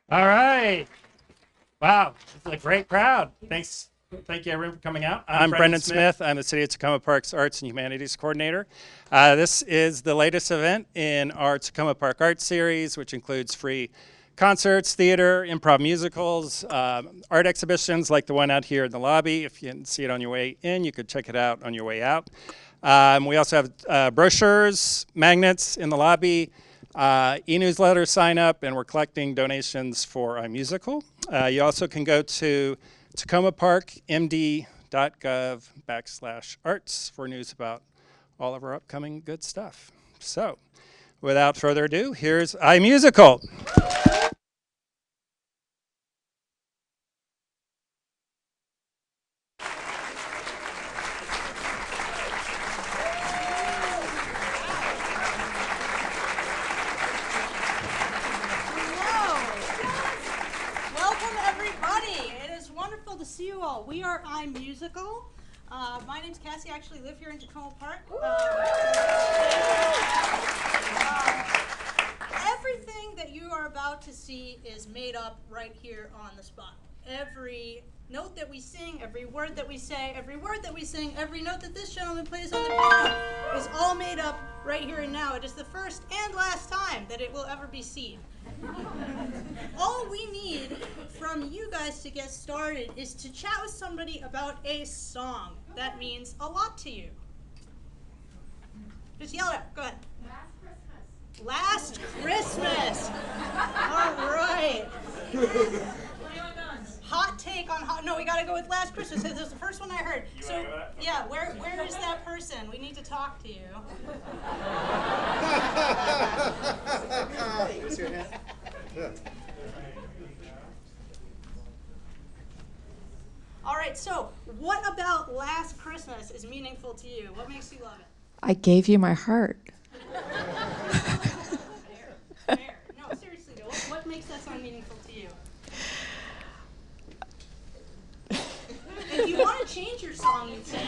All right. Wow, this is a great crowd. Thank you everyone for coming out. I'm Brendan Smith. I'm the City of Takoma Park's Arts and Humanities Coordinator. This is the latest event in our Takoma Park Arts Series, which includes free concerts, theater, improv musicals, art exhibitions like the one out here in the lobby. If you didn't see it on your way in, you could check it out on your way out. We also have brochures, magnets in the lobby, e-newsletter sign up, and we're collecting donations for iMusical. You also can go to tacomaparkmd.gov/arts for news about all of our upcoming good stuff. So, without further ado, here's iMusical. We are iMusical. My name's Cassie. I actually live here in Takoma Park. Everything that you are about to see is made up right here on the spot. Every note that we sing, every word that we say, every word that we sing, every note that this gentleman plays on the piano is all made up right here and now. It is the first and last time that it will ever be seen. All we need from you guys to get started is to chat with somebody about a song that means a lot to you. Just yell it out. Go ahead. Last Christmas. All right. Hot take on hot. No, we got to go with Last Christmas. This is the first one I heard. So, yeah, where is that person? We need to talk to you. All right, so what about Last Christmas is meaningful to you? What makes you love it? I gave you my heart. Fair. No, seriously though, what makes that song meaningful to you? If you want to change your song, you can.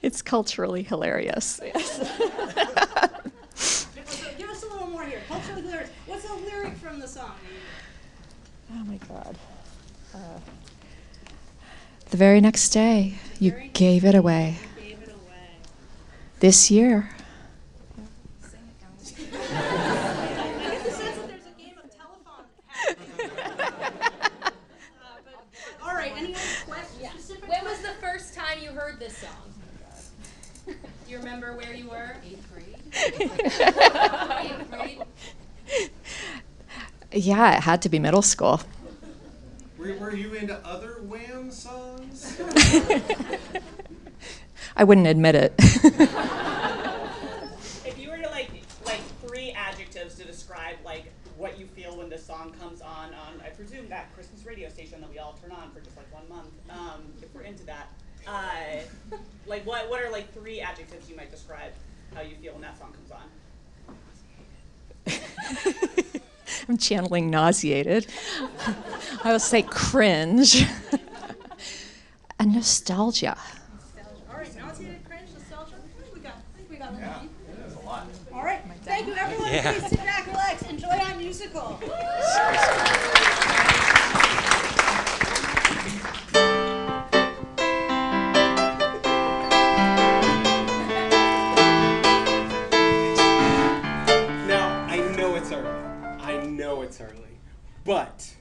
It's culturally hilarious. Yes. Give us a little more here. Culturally hilarious. What's a lyric from the song? Oh my God. The very next day, you gave it away. This year. I get the sense that there's a game of telephone happening. All right, any other questions? Specific When was the first time you heard this song? Do you remember where you were? 8th grade? 8th grade? Yeah, it had to be middle school. Were you into other Wham songs? I wouldn't admit it. If you were to like 3 adjectives to describe like what you feel when this song comes on, I presume that Christmas radio station that we all turn on for just like 1 month, if we're into that, like what are like 3 adjectives you might describe how you feel when that song comes on? I'm channeling nauseated. I will say cringe. And nostalgia. All right, nauseated, cringe, nostalgia. I think we got that. Yeah, that's a lot. All right, thank you everyone. Yeah. Please sit back, relax, enjoy iMusical. It's early, but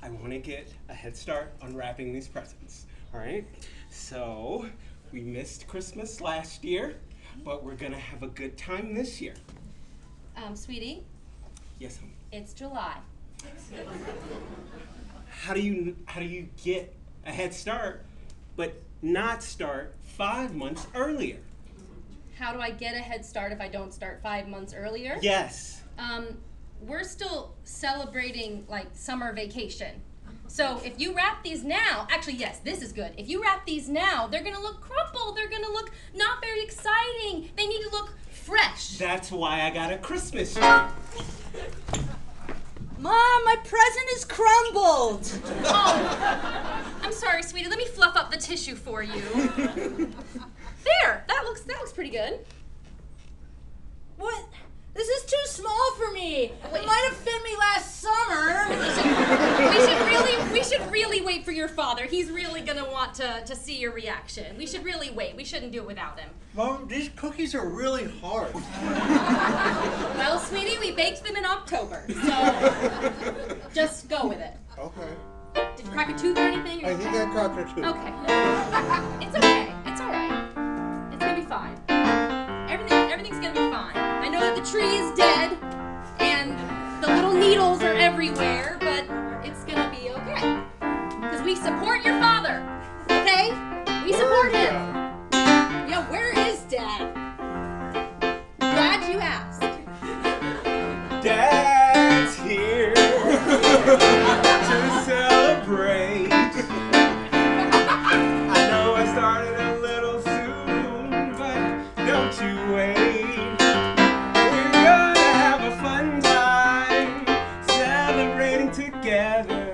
I want to get a head start on wrapping these presents, all right? So, we missed Christmas last year, but we're going to have a good time this year. Sweetie, Yes, honey. it's July. How do you get a head start, but not start 5 months earlier? How do I get a head start if I don't start 5 months earlier? Yes. We're still celebrating like summer vacation. So if you wrap these now, actually yes, this is good. If you wrap these now, they're gonna look crumpled. They're gonna look not very exciting. They need to look fresh. That's why I got a Christmas tree. Mom, my present is crumbled. Oh, I'm sorry, sweetie. Let me fluff up the tissue for you. There, that looks pretty good. What? This is too small for me. It might have fit me last summer. We should really wait for your father. He's really gonna want to see your reaction. We should really wait. We shouldn't do it without him. Mom, these cookies are really hard. Well, sweetie, we baked them in October, so just go with it. Okay. Did you crack a tooth or anything? I think I cracked her too. Okay. It's okay. It's all right. It's gonna be fine. Everything's gonna be fine. I know that the tree is dead and the little needles are everywhere, but it's gonna be okay. Because we support your father, okay? We support him. Yeah, where is Dad? Glad you asked. Dad's here to celebrate. I know I started a little soon, but don't you wait. We're gonna have a fun time celebrating together.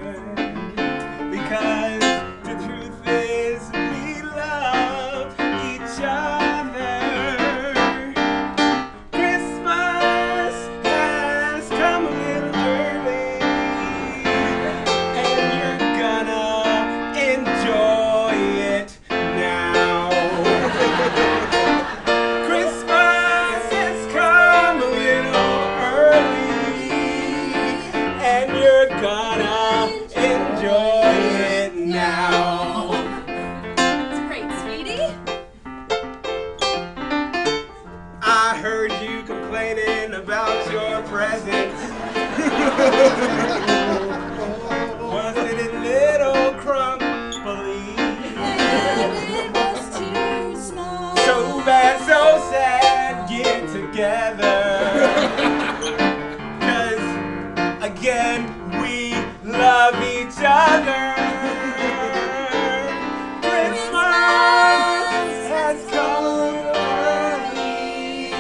Because the truth is we love each other. Christmas has come a little early, and you're gonna enjoy it now. Christmas has come a little early, and you're gonna enjoy it now. That's great, sweetie. I heard you complaining about your presents. Was it a little crumbly? It was too small. So bad, so sad, get together. 'Cause again, we love each other. Christmas has come a little early,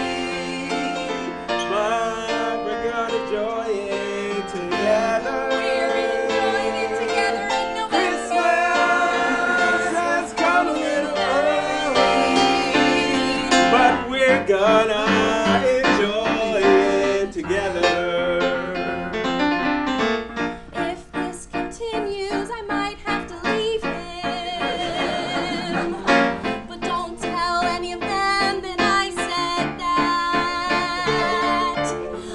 but we're gonna enjoy it together. We're enjoying it together in November. Christmas has come a little early, but we're gonna enjoy it together. If this continues, I might have to leave him. But don't tell any of them that I said that.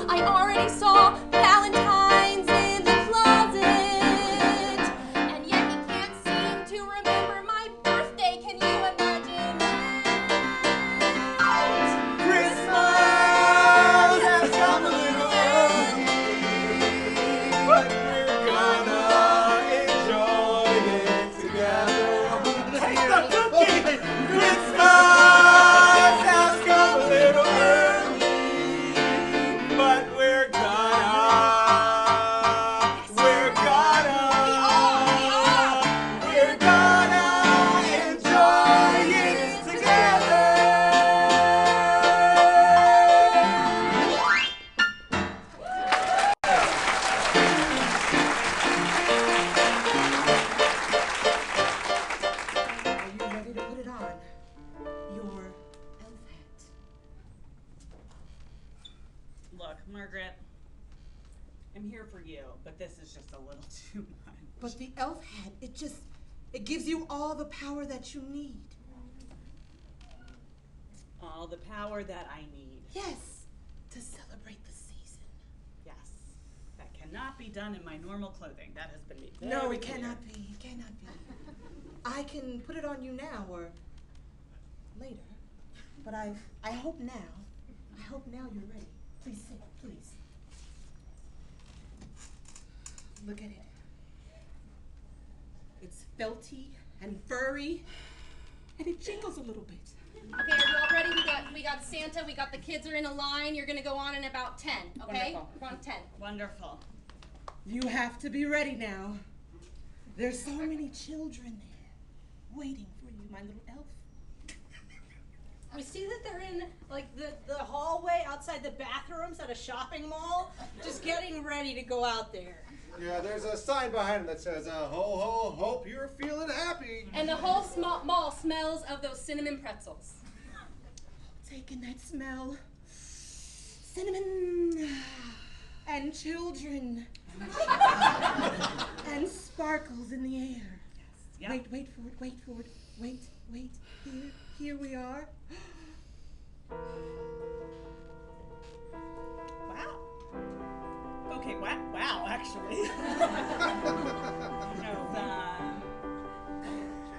I already saw Valentine's in the closet. And yet he can't seem to remember my birthday. Can you imagine that? Christmas has come a little early, but we're gonna enjoy it together. Take the cookie! Christmas has come a little early, but we're gonna enjoy it together. Are you ready to put it on? Your elf hat. Look, Margaret, I'm here for you, but this is just a little too much. But the elf hat, it gives you all the power that you need. All the power that I need. Yes, to celebrate the season. Yes. That cannot be done in my normal clothing. That has been made No, very it clear. cannot be. It cannot be. I can put it on you now or later. But I hope now. I hope now you're ready. Please sit, please. Look at it. It's felty and furry, and it jingles a little bit. Okay, are you all ready? We got Santa. We got the kids are in a line. You're gonna go on in about 10. Okay? Wonderful. We're on 10. Wonderful. You have to be ready now. There's so many children there waiting for you, my little elf. We see that they're in like the hallway outside the bathrooms at a shopping mall, just getting ready to go out there. Yeah, there's a sign behind him that says, ho, ho, hope you're feeling happy. And the whole mall smells of those cinnamon pretzels. Taking that smell. cinnamon and children and sparkles in the air. Yep. Wait for it. Wait. Here we are. Wow. Okay, wow, actually.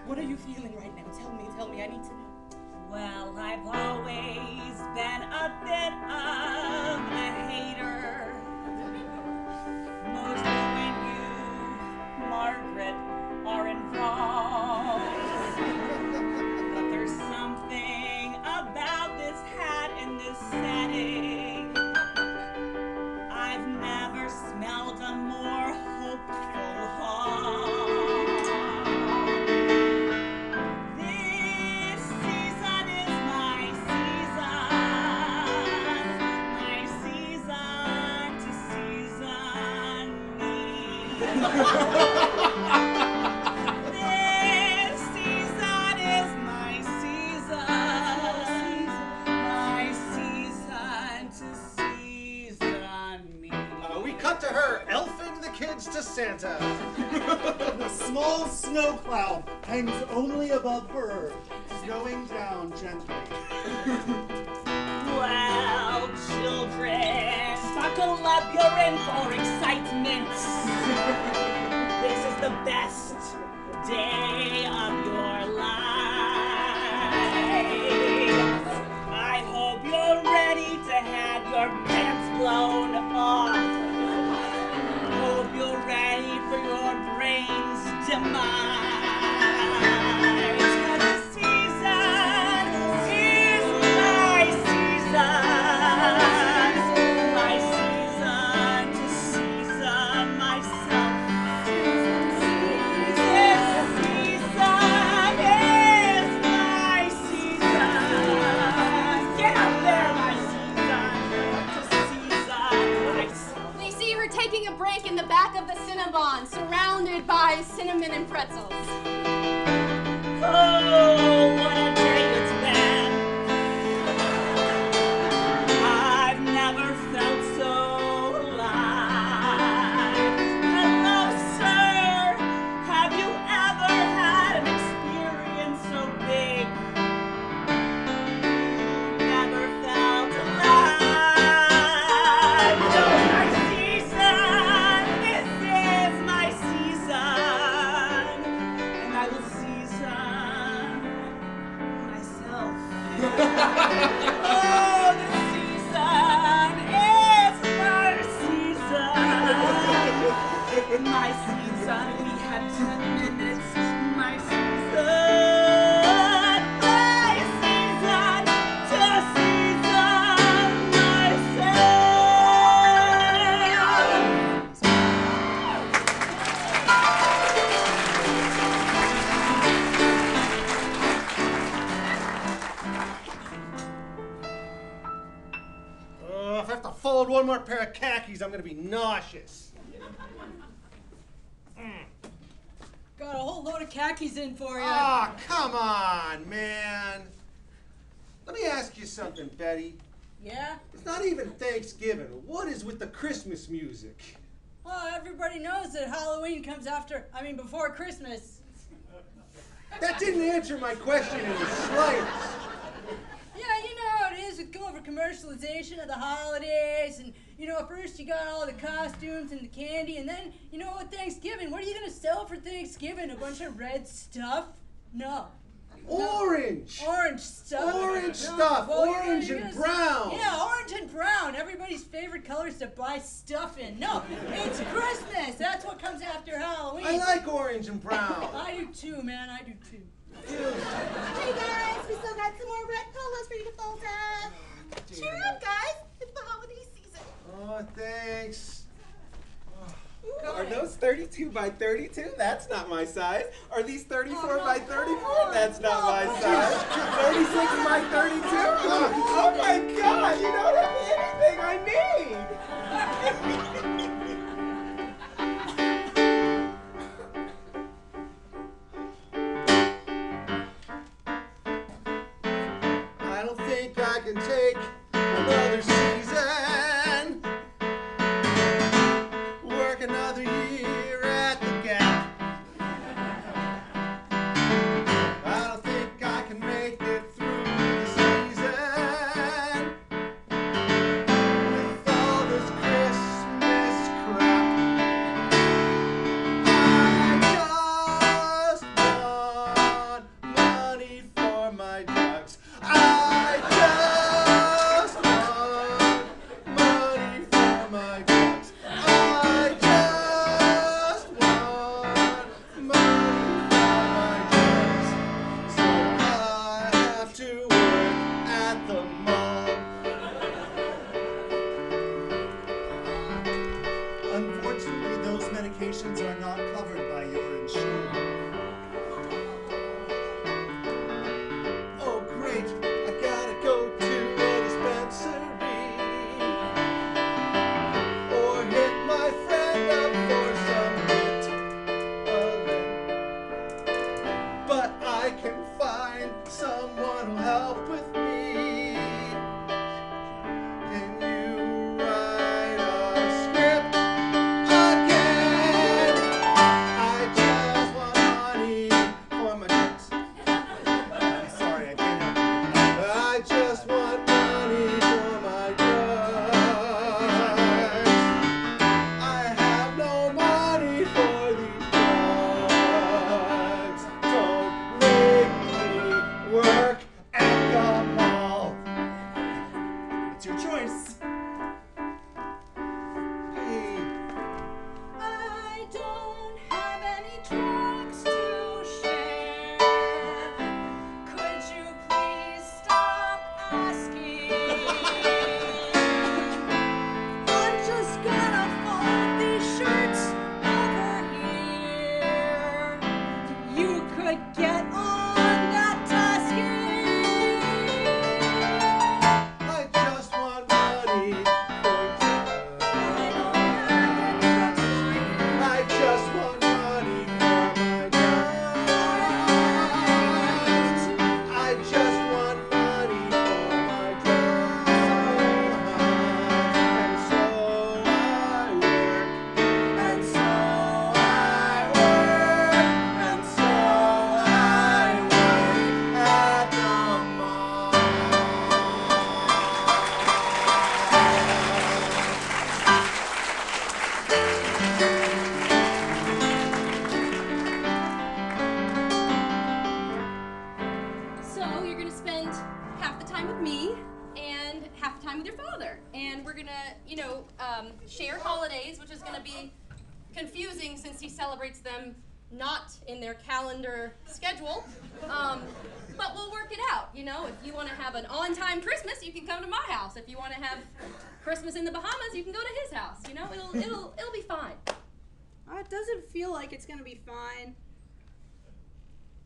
What are you feeling right now? Tell me, I need to know. Well, I've always been a bit of a hater. Mostly when you, Margaret, are involved. But there's something about this hat and this setting. I've never smelled a more hopeful hall. This season is my season to season me. This season is my season to season me. We cut to her elfing the kids to Santa. A small snow cloud hangs only above her, snowing down gently. Well, children, buckle up, you're in for excitement. This is the best day of your life. I hope you're ready to have your pants blown off. Hope you're ready for your brain's demise. 'Cause the season is my season to season myself. This season is my season. Get up there, my season to season myself. We see her taking a break in the back of the Cinnabon, surrounded by cinnamon and pretzels. Oh, what a day it's been. I've never felt so alive. Hello, sir. Have you ever had an experience so big? Never felt alive. So my season, this is my season. And I will season myself. Oh, the season is my season. My season, we have 10 minutes. My season to season If I have to fold one more pair of khakis, I'm gonna be nauseous. Got a whole load of khakis in for you. Ah, come on, man. Let me ask you something, Betty. Yeah? It's not even Thanksgiving. What is with the Christmas music? Well, everybody knows that Halloween comes before Christmas. That didn't answer my question in the slightest. Yeah, you know how it is with over-commercialization of the holidays, and, first you got all the costumes and the candy, and then, with Thanksgiving, what are you going to sell for Thanksgiving? A bunch of red stuff? No. Orange! Orange stuff? Orange No. stuff! Well, Orange you're and gonna say- brown! Yeah, orange and brown. Everybody's favorite colors to buy stuff in. No, it's Christmas. That's what comes after Halloween. I like orange and brown. I do too, man. I do too. Hey guys, we still got some more red polos for you to fold up. Cheer up, guys. It's the holiday season. Oh, thanks. Are those 32 by 32? That's not my size. Are these 34 by 34? That's not my size. 36 by 32? Oh my God, you don't have anything I I don't think I can take another season. someone who'll help with me. Can you write a script again? I just want money for my drinks. I'm sorry, I can't help you. I just want money for my drugs. I have no money for these drugs. Don't make me work at the mall. It's your choice. Hey, I don't have any drugs to share. Could you please stop asking? I'm just gonna fold these shirts over here. You could get on that tasking. I just want money for drugs. I just want money for my drugs. I just want money for my drugs. And so I work. And so I work. And so I work at the mall. So you're gonna spend half the time with me and half the time with your father, and we're gonna, share holidays, which is gonna be confusing since he celebrates them not in their calendar schedule. But we'll work it out. If you want to have an on-time Christmas, you can come to my house. If you want to have Christmas in the Bahamas, you can go to his house. It'll be fine. It doesn't feel like it's gonna be fine.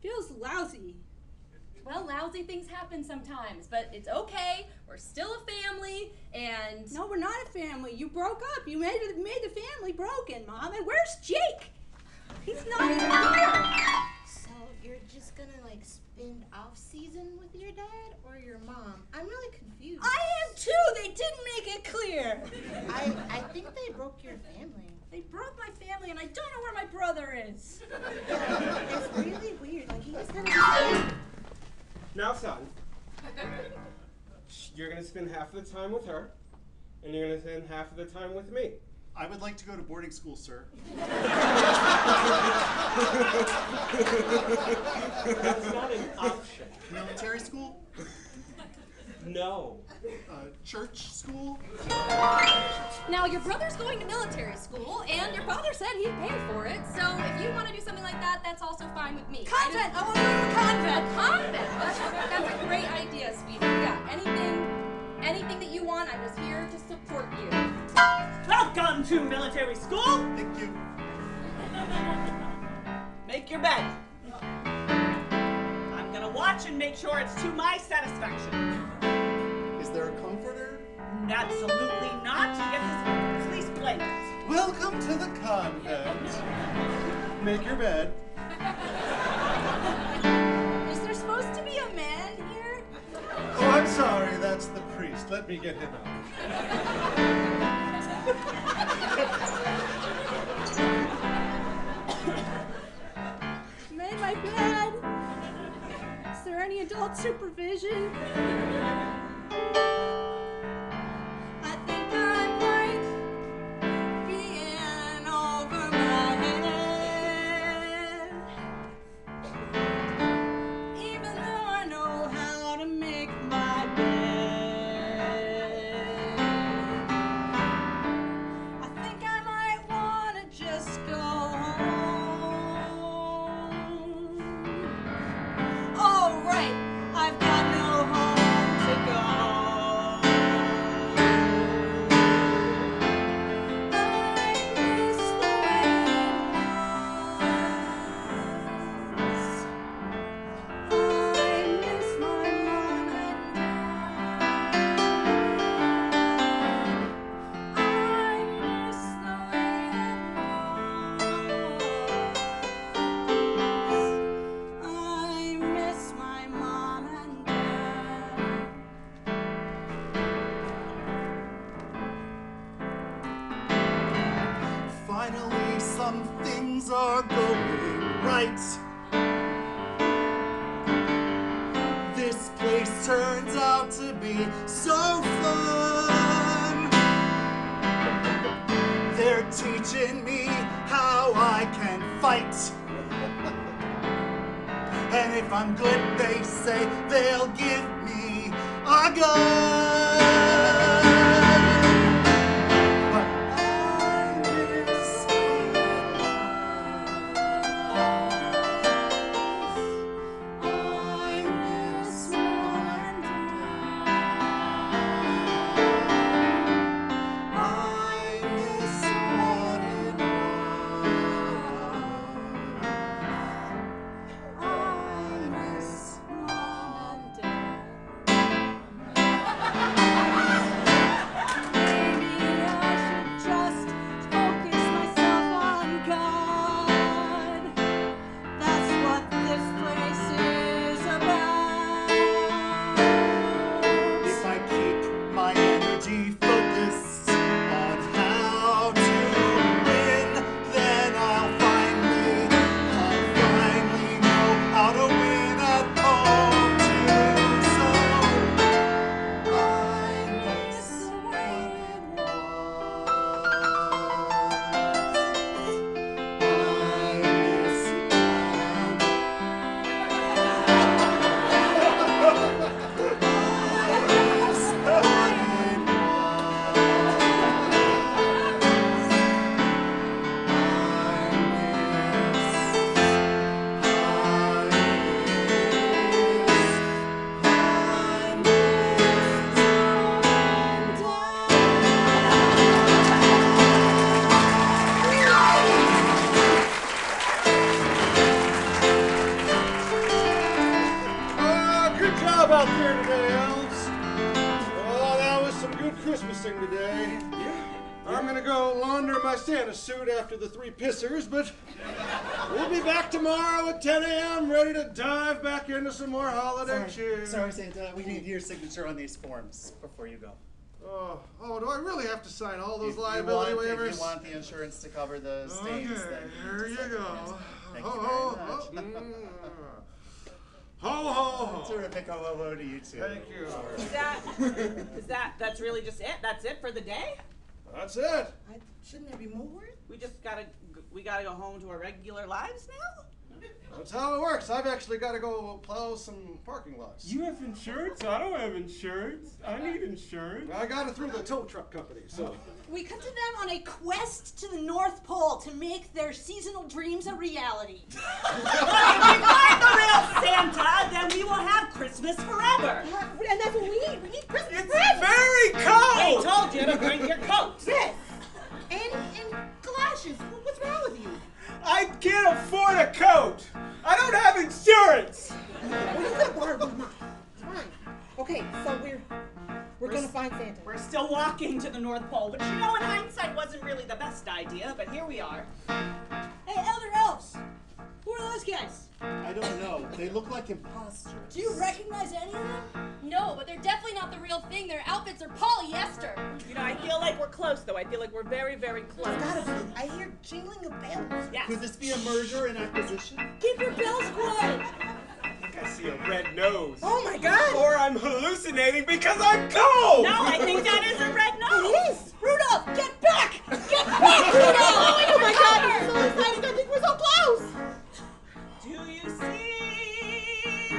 Feels lousy. Well, lousy things happen sometimes, but it's okay. We're still a family, and No, we're not a family. You broke up. You made the family broken, Mom. And where's Jake? He's not even here. So you're just gonna like spend off season with your dad or your mom? I'm really confused. I am too. They didn't make it clear. I think they broke your family. They broke my family, and I don't know where my brother is. It's really weird. Like he just kind of. Now, son, you're going to spend half of the time with her, and you're going to spend half of the time with me. I would like to go to boarding school, sir. That's not an option. Military school? No. Church school? now your brother's going to military school, and your father said he'd pay for it. So if you want to do something like that, that's also fine with me. Convent. I want to go to a convent. A convent. That's a great idea, sweetie. Yeah. Anything that you want, I'm just here to support you. Welcome to military school. Thank you. Make your bed. I'm gonna watch and make sure it's to my satisfaction. Is there a comforter? Absolutely not. You get this fleece blanket. Welcome to the convent. Make your bed. Is there supposed to be a man here? Oh, I'm sorry, that's the priest. Let me get him out. Made my bed. Is there any adult supervision? I think I might be in over my head. Even though I know how to make my bed. I think I might wanna just go home. Oh, right, I've got no home to go. some things are going right. This place turns out to be so fun. They're teaching me how I can fight. And if I'm good, they say they'll give me a gun. But I miss Christmasing today. I'm gonna go launder my Santa suit after the 3 pissers, but we'll be back tomorrow at 10 a.m. ready to dive back into some more holiday cheer. Sorry, Santa. We need your signature on these forms before you go. Oh, do I really have to sign all those liability waivers? If you want the insurance to cover the stains, then here you go. Thank you very much. Ho, ho, ho. Terrific. Ho to you too. Thank you. That's really just it? That's it for the day? That's it. Shouldn't there be more? We gotta go home to our regular lives now? That's how it works. I've actually got to go plow some parking lots. You have insurance? I don't have insurance. I need insurance. I got it through the tow truck company, so. We come to them on a quest to the North Pole to make their seasonal dreams a reality. If we find the real Santa, then we will have Christmas forever. And that's what we need. We need Christmas It's forever. very cold! They told you to bring your coats. Yes. And galoshes. What's wrong with you? I can't afford a coat! I don't have insurance! Well, you could borrow one of mine. It's fine. Okay, so we're gonna find Santa. We're still walking to the North Pole, which, you know, in hindsight wasn't really the best idea, but here we are. Hey, Elder Elves! Who are those guys? I don't know. They look like imposters. Do you recognize any of them? No, but they're definitely not the real thing. Their outfits are polyester. You know, I feel like we're close, though. I feel like we're very, very close. Gotta be. I hear jingling of bells. Yes. Could this be a merger and acquisition? Keep your bells quiet! I think I see a red nose. Oh my God! Or I'm hallucinating because I'm cold! No, I think that is a red nose. It is. Rudolph, get back! Get back, Rudolph! Oh my God! I'm so excited. I think we're so close. Do you see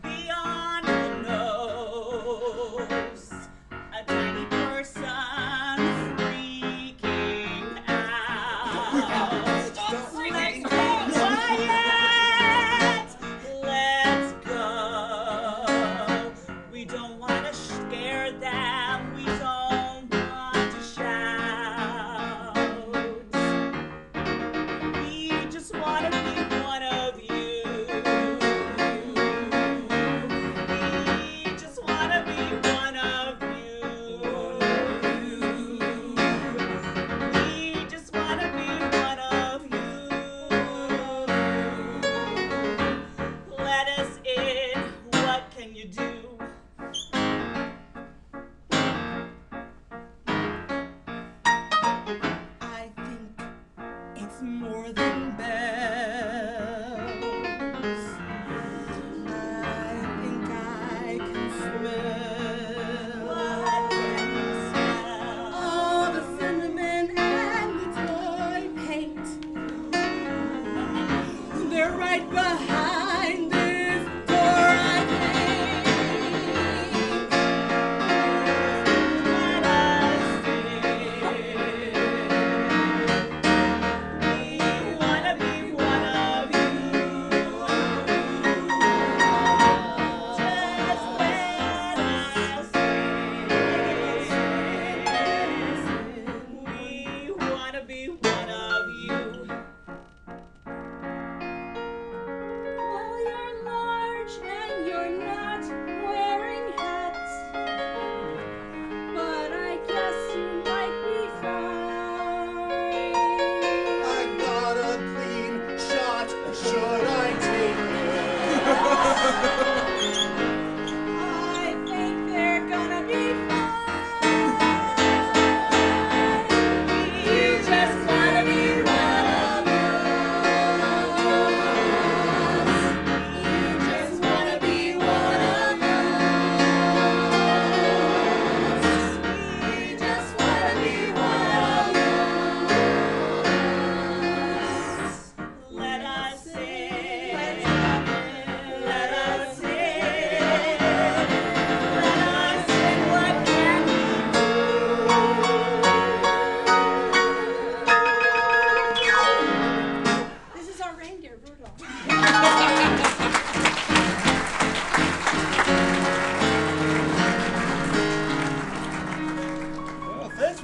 beyond the nose a tiny person freaking out? Stop freaking quiet! Let's go. We don't want to scare them. We don't want to shout. We just want to be one of you. We just want to be one of you. We just want to be one of you. Let us in. What can you do? I think it's more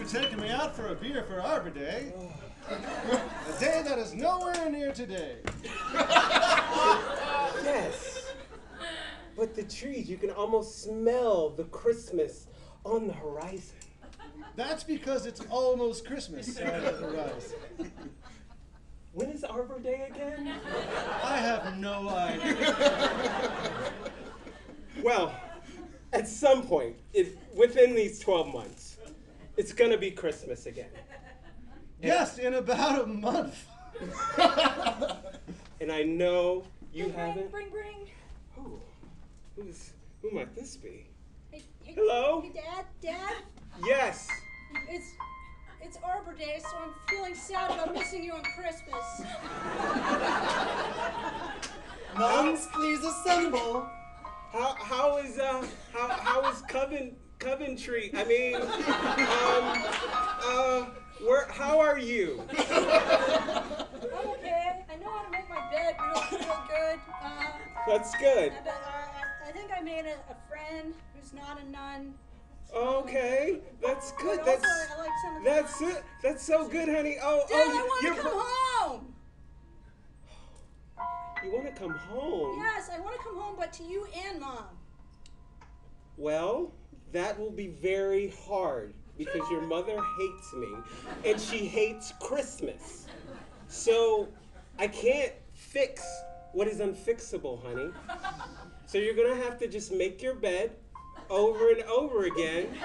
taking me out for a beer for Arbor Day. A day that is nowhere near today. Yes. But the trees, you can almost smell the Christmas on the horizon. That's because it's almost Christmas on the horizon. When is Arbor Day again? I have no idea. Well, at some point, within these 12 months, it's gonna be Christmas again. Yes, in about a month. And I know you haven't. Bring. Oh, who might this be? Hey, Hello? Hey, Dad. Yes. It's Arbor Day, so I'm feeling sad about missing you on Christmas. Nuns, please assemble. How is Coventry? I mean, how are you? I'm okay. I know how to make my bed real good. That's good. I think I made a friend who's not a nun. Okay, that's good. But also, I like some of the That's it. That's so good, honey. Dad, I want you're to come home. You want to come home? Yes, I want to come home, but to you and Mom. Well, that will be very hard because your mother hates me and she hates Christmas. So I can't fix what is unfixable, honey. So you're gonna have to just make your bed over and over again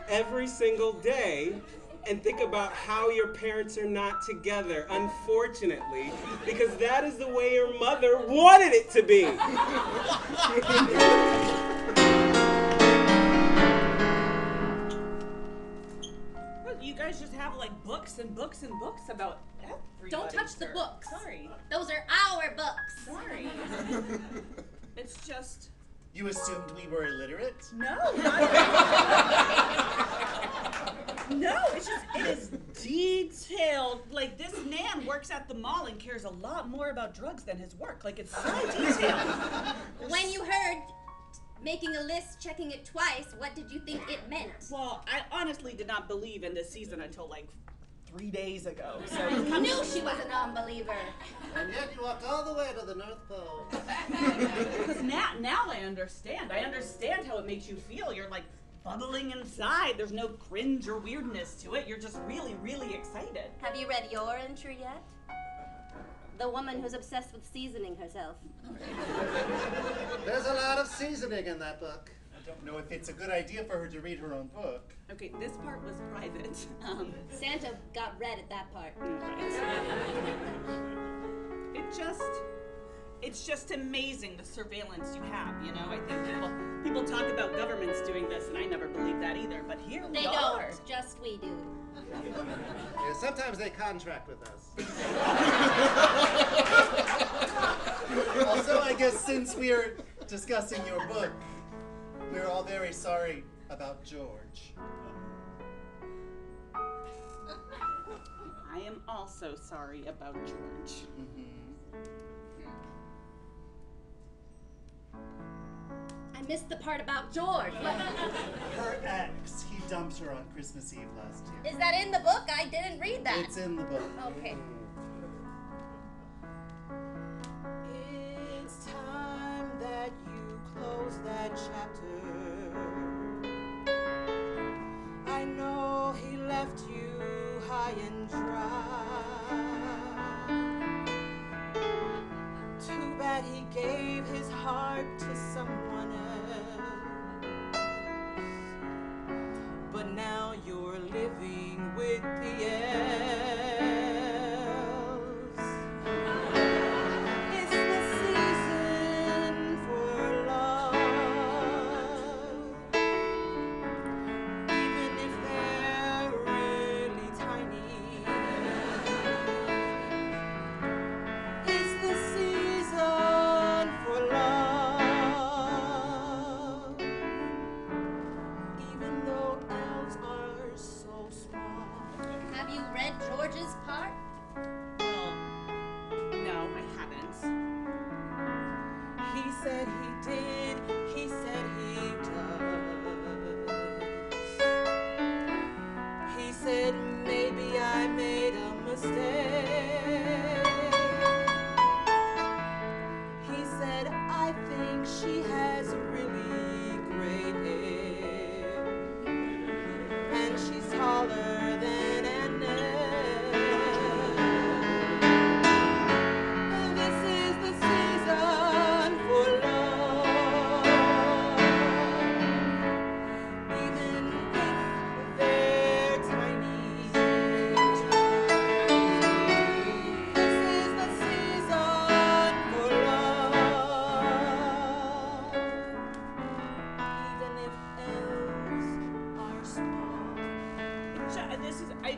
every single day and think about how your parents are not together, unfortunately, because that is the way your mother wanted it to be. You guys just have like books and books and books about everybody. Don't touch the sir. books. Sorry. Those are our books. Sorry. It's just. You assumed we were illiterate? No, no, it's just, it is detailed. Like, this man works at the mall and cares a lot more about drugs than his work. Like, it's so detailed. When you heard making a list, checking it twice, what did you think it meant? Well, I honestly did not believe in this season until like 3 days ago. So I knew she was a non-believer. And yet you walked all the way to the North Pole. because now I understand. I understand how it makes you feel. You're like bubbling inside. There's no cringe or weirdness to it. You're just really, really excited. Have you read your entry yet? The woman who's obsessed with seasoning herself. There's a lot of seasoning in that book. I don't know if it's a good idea for her to read her own book. Okay, this part was private. Santa got red at that part. It's just amazing the surveillance you have, you know? I think people talk about governments doing this, and I never believed that either, but here we are. Don't, just we do. Yeah, sometimes they contract with us. Also, I guess since we're discussing your book, we're all very sorry about George. I am also sorry about George. I missed the part about George. Her ex, he dumped her on Christmas Eve last year. Is that in the book? I didn't read that. It's in the book. Okay. It's time that you close that chapter. I know he left you high and dry. Too bad he gave his heart to someone else. But now you're living with the elves. It's the season for love. Even if they're really tiny. It's the season for love. Even though elves are so small.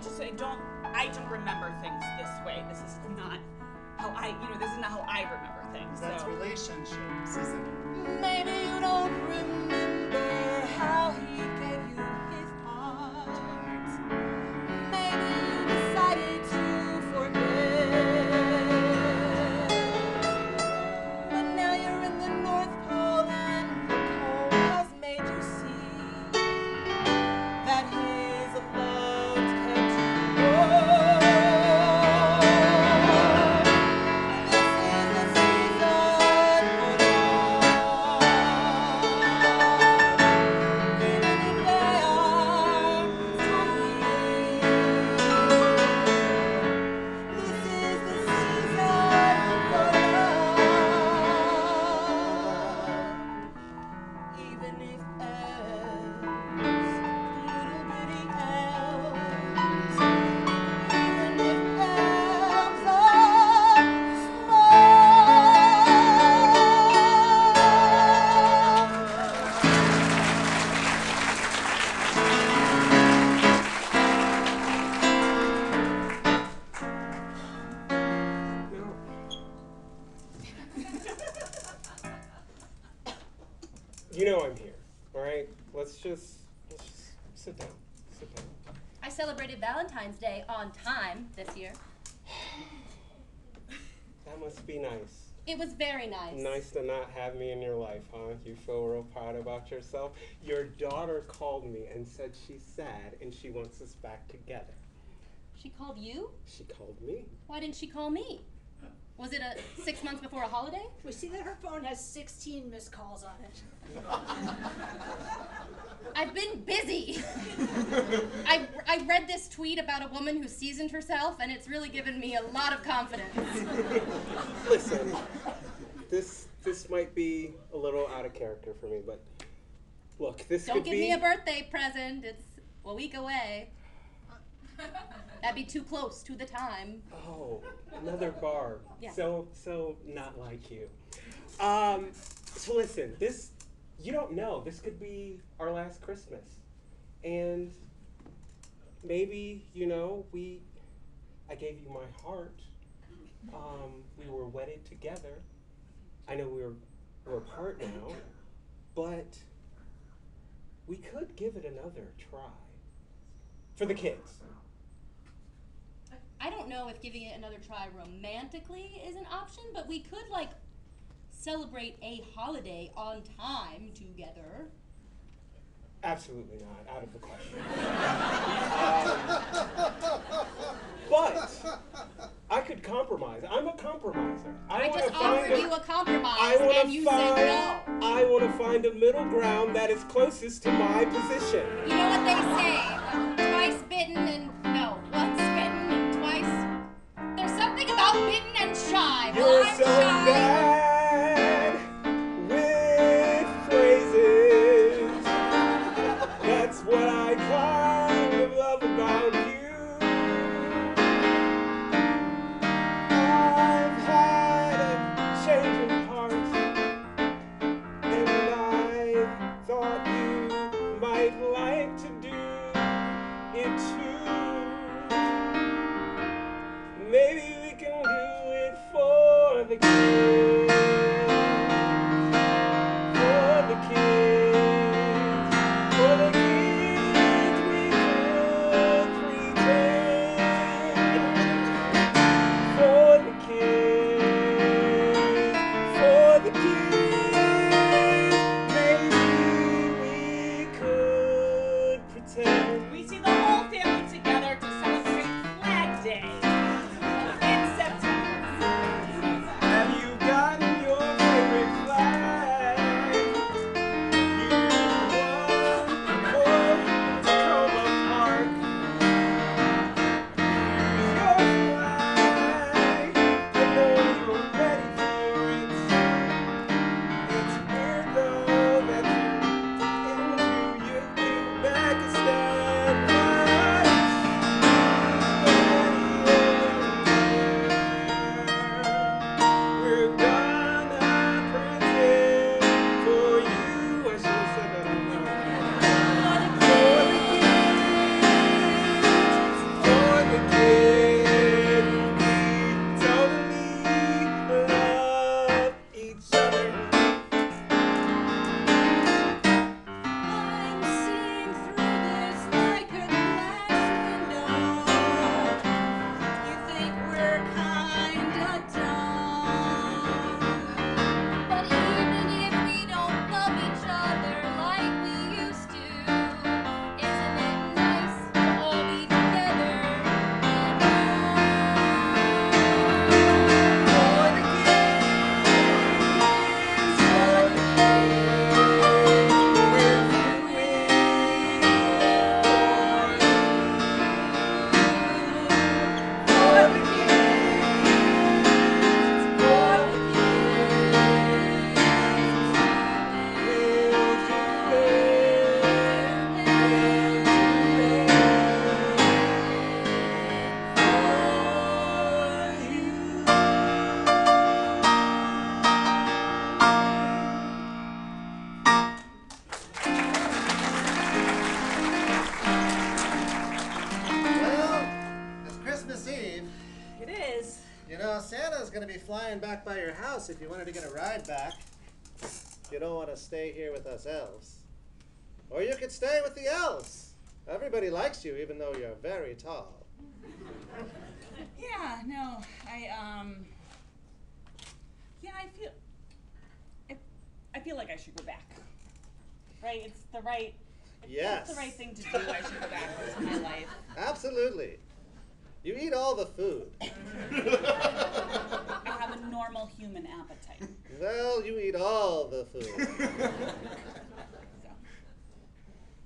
I don't remember things this way. This is not how this is not how I remember things. That's relationships, isn't it? Maybe you don't remember how he gave you his heart. Maybe you decided to forget. But now you're in the North Pole and the cold has made you see that his love kept you warm. This is the season for love. Even if they are tiny. This is the season for love. Even if elves, little bitty elves, even if elves are small. You know I'm here, all right? Let's just sit down. Sit down. I celebrated Valentine's Day on time this year. That must be nice. It was very nice. Nice to not have me in your life, huh? You feel real proud about yourself? Your daughter called me and said she's sad and she wants us back together. She called you? She called me. Why didn't she call me? Was it 6 months before a holiday? We see that her phone has 16 missed calls on it. I've been busy. I read this tweet about a woman who seasoned herself, and it's really given me a lot of confidence. Listen, this might be a little out of character for me, but look, this Don't could give be... me a birthday present. It's a week away. That'd be too close to the time. Oh, another bar. Yeah. So not like you. So listen, you don't know, this could be our last Christmas. And maybe, I gave you my heart. We were wedded together. I know we're apart now, but we could give it another try. For the kids. I don't know if giving it another try romantically is an option, but we could, celebrate a holiday on time together. Absolutely not. Out of the question. But I could compromise. I'm a compromiser. I just offered you a compromise, and you said no. I want to find a middle ground that is closest to my position. You know what they say? Twice bitten and no. Once bitten and twice. There's something about bitten and shy. Well, You're I'm so shy. bad with phrases. That's what I kind of love about you. I've had a change of heart, and I thought you might like to do it too. Maybe we can do it for the kids. flying back by your house if you wanted to get a ride back. You don't want to stay here with us elves. Or you could stay with the elves. Everybody likes you, even though you're very tall. Yeah, no, I feel like I should go back. Right? It's the right thing to do. I should go back to my life. Absolutely. You eat all the food. I have a normal human appetite. Well, you eat all the food. So,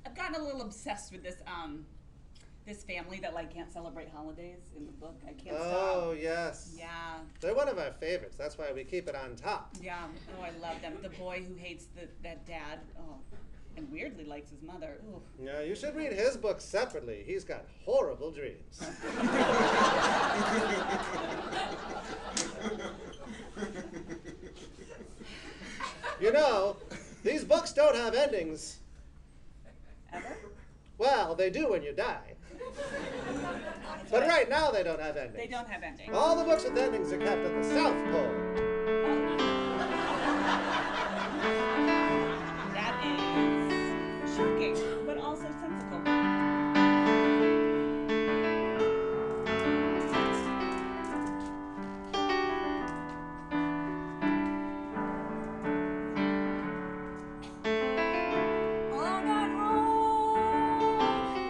I've gotten a little obsessed with this this family that like can't celebrate holidays in the book. I can't stop. Oh, yes. Yeah. They're one of our favorites. That's why we keep it on top. Yeah. Oh, I love them. The boy who hates that dad. Oh, and weirdly likes his mother. Ooh. Yeah, you should read his book separately. He's got horrible dreams. You know, these books don't have endings. Ever? Well, they do when you die. But right now they don't have endings. They don't have endings. All the books with endings are kept at the South Pole. That is shocking, but also sensible. All I got wrong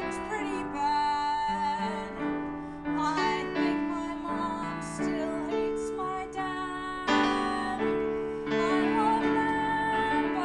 was pretty bad. I think my mom still hates my dad. I love them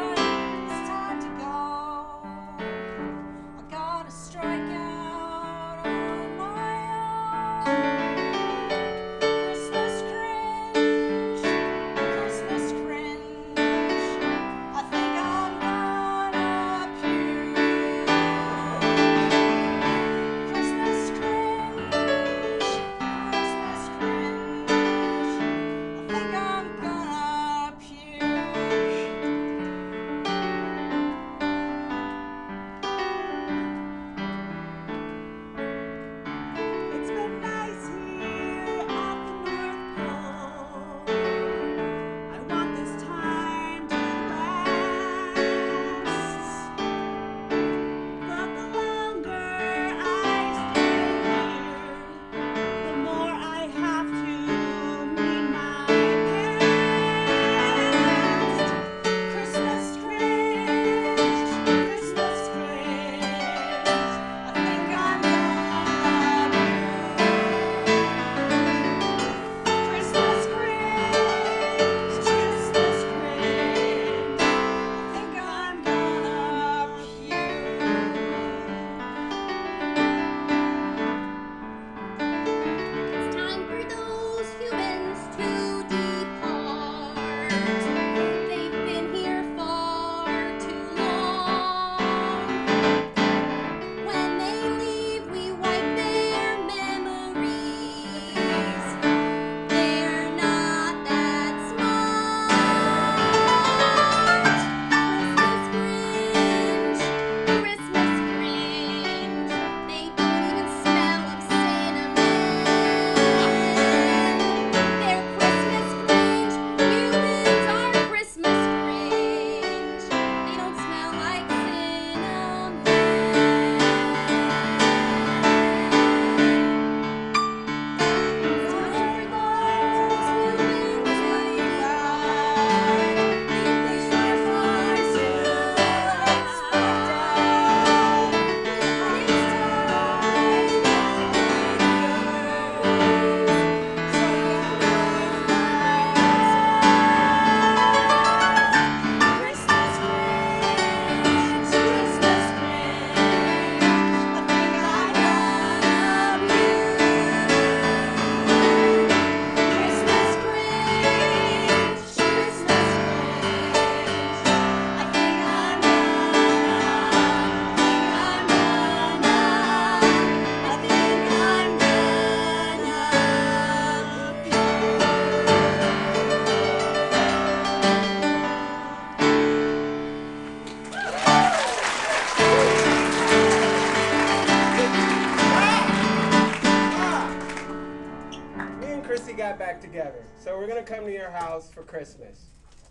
gonna come to your house for Christmas.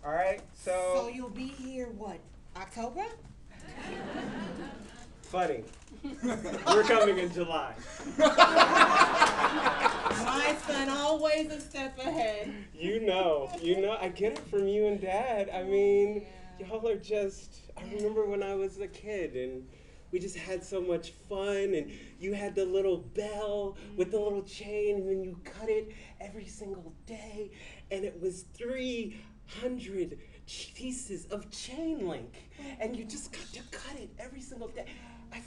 All right? So you'll be here, what, October? Funny. We're coming in July. My son always a step ahead. You know, I get it from you and Dad. I mean, y'all are just, I remember when I was a kid and we just had so much fun, and you had the little bell with the little chain, and then you cut it every single day, and it was 300 pieces of chain link, and you just got to cut it every single day.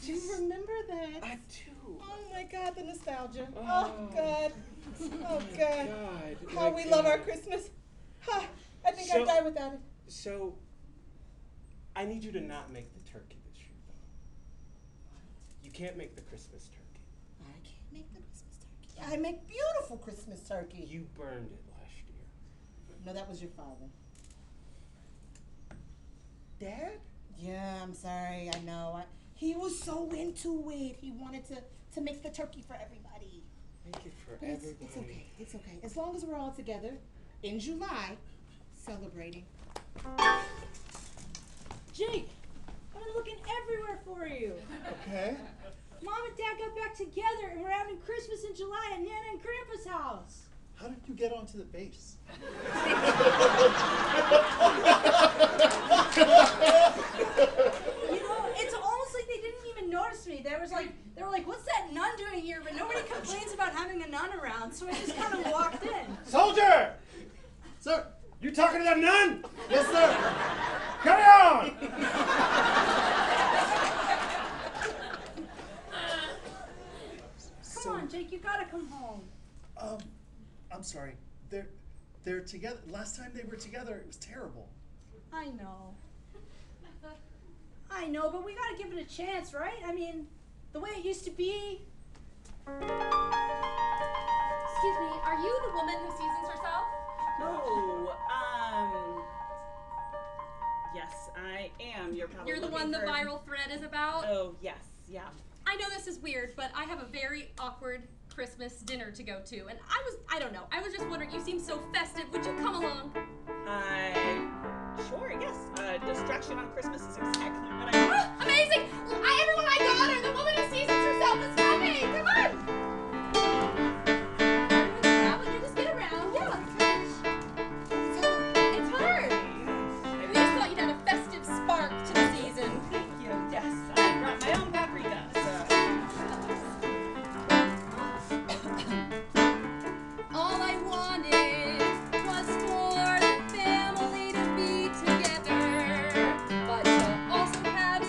Do you remember that? I do. Oh my God, the nostalgia. Oh God. Oh God. God. How we love our Christmas. Ha, I think I'd die without it. So, I need you to not make the turkey this year, though. You can't make the Christmas turkey. I can't make the Christmas turkey. I make beautiful Christmas turkey. You burned it last year. No, that was your father. Dad? Yeah, I'm sorry. I know. He was so into it. He wanted to make the turkey for everybody. Make it for But everybody. it's okay. It's okay. As long as we're all together in July, celebrating. Jake, I've been looking everywhere for you. Okay. Mom and Dad got back together and we're having Christmas in July at Nana and Grandpa's house. How did you get onto the bass? You know, it's almost like they didn't even notice me. They were like, what's that nun doing here? But nobody complains about having a nun around, so I just kind of walked in. Soldier! Sir. You talking to that nun? Yes, sir. Carry on! Come on, Jake, you gotta come home. I'm sorry. They're together. Last time they were together, it was terrible. I know, but we gotta give it a chance, right? I mean, the way it used to be. Excuse me, are you the woman who seasons herself? No, yes, I am. You're probably You're the one the looking for- viral thread is about? Oh, yes, yeah. I know this is weird, but I have a very awkward Christmas dinner to go to, and I don't know, I was just wondering, you seem so festive, would you come along? Sure, yes. Distraction on Christmas is exactly what I want. Amazing! Everyone, my daughter, the woman who seasons herself is coming! Come on! Everyone's around, you just get around, yeah. It's hard. We just thought you'd add a festive spark to the season. Thank you. Yes, I brought my own paprika, All I wanted was for the family to be together, but to also have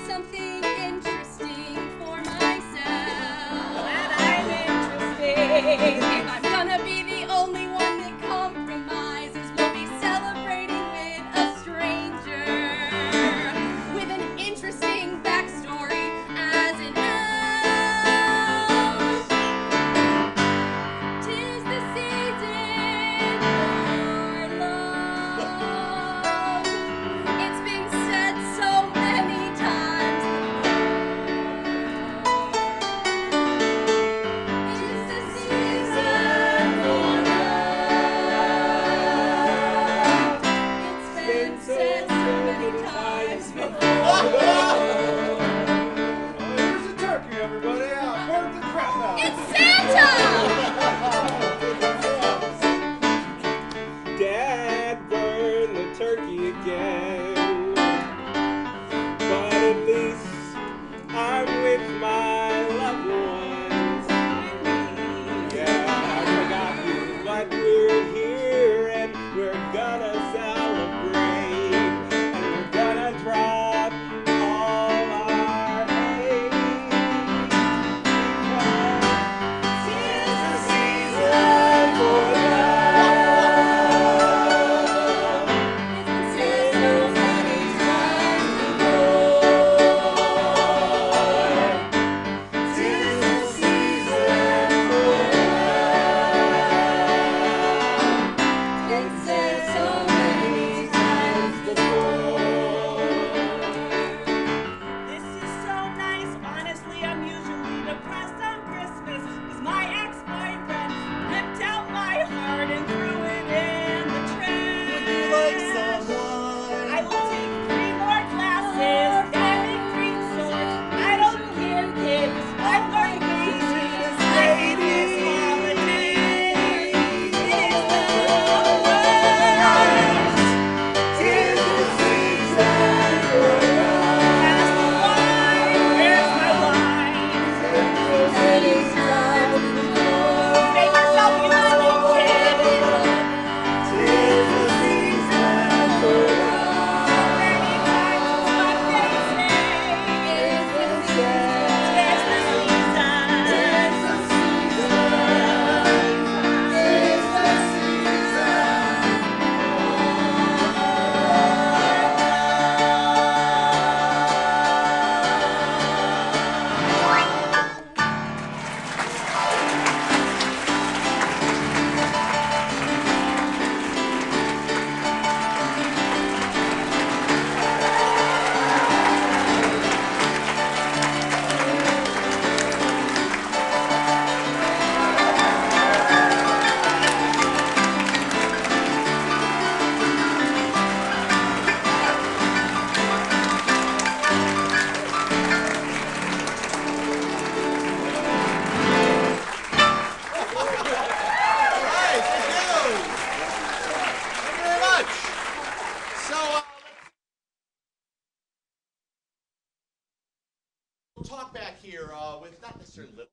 talk back here with not necessarily little.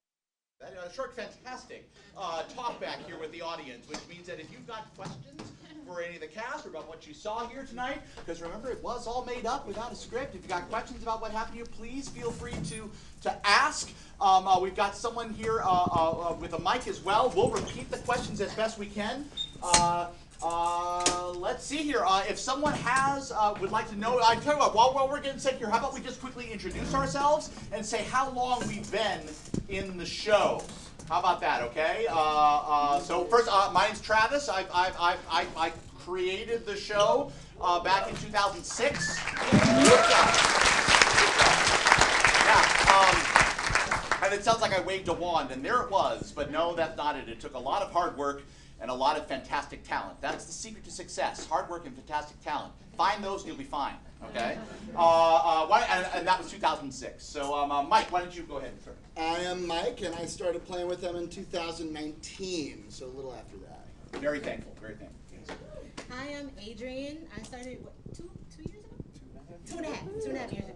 A short, fantastic talk back here with the audience, which means that if you've got questions for any of the cast or about what you saw here tonight, because remember, it was all made up without a script. If you've got questions about what happened here, please feel free to ask. We've got someone here with a mic as well. We'll repeat the questions as best we can. Let's see here. If someone would like to know, I tell you what, while we're getting set here, how about we just quickly introduce ourselves and say how long we've been in the show. How about that? Okay. So first, my name's Travis. I created the show back in 2006. And it sounds like I waved a wand, and there it was. But no, that's not it. It took a lot of hard work and a lot of fantastic talent. That's the secret to success: hard work and fantastic talent. Find those, and you'll be fine. Okay. And that was 2006. So, Mike, why don't you go ahead and start? I am Mike, and I started playing with them in 2019, so a little after that. Very thankful. Very thankful. Hi, I'm Adrian. I started, what, two years ago? 2.5 years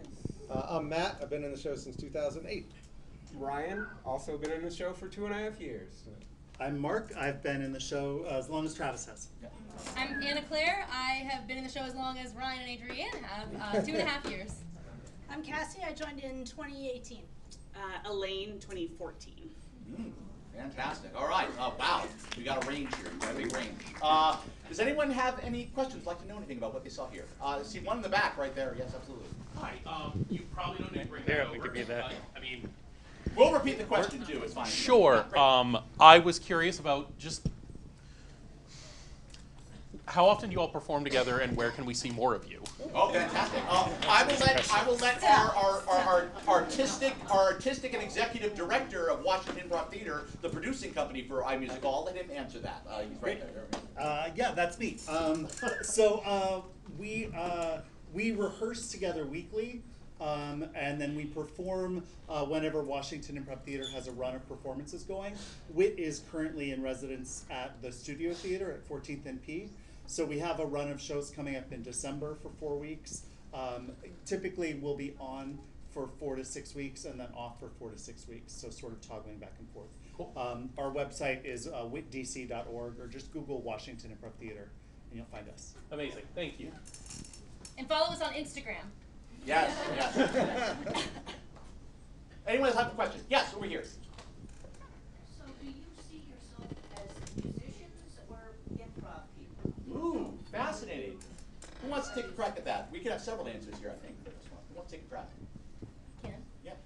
ago. I'm Matt. I've been in the show since 2008. Ryan, also been in the show for 2.5 years. I'm Mark. I've been in the show as long as Travis has. I'm Anna Claire. I have been in the show as long as Ryan and Adrienne have, 2.5 years. I'm Cassie. I joined in 2018. Elaine, 2014. Fantastic. All right. Wow. We got a range here. We got a big range. Does anyone have any questions? Like to know anything about what they saw here? See one in the back right there. Yes, absolutely. Hi. You probably don't need to bring There, that we over. could be there. I mean, We'll repeat the question too. It's fine. sure. Great. I was curious about just how often do you all perform together, and where can we see more of you? Oh, fantastic. I will let our artistic and executive director of Washington Improv Theater, the producing company for iMusical, I'll let him answer that. He's right there. Yeah, that's me. We rehearse together weekly, and then we perform whenever Washington Improv Theater has a run of performances going. Whit is currently in residence at the Studio Theater at 14th and P. So we have a run of shows coming up in December for 4 weeks. Typically we'll be on for 4 to 6 weeks and then off for 4 to 6 weeks, so sort of toggling back and forth. Cool. Our website is witdc.org, or just Google Washington Improv Theater and you'll find us. Amazing. Thank you. And follow us on Instagram. Yes, yes. Anyone else have a question? Yes, over here. So do you see yourself as musicians or improv people? Ooh, fascinating. Who wants to take a crack at that? We could have several answers here, I think, for this one. Who wants to take a crack? Ken? Yep.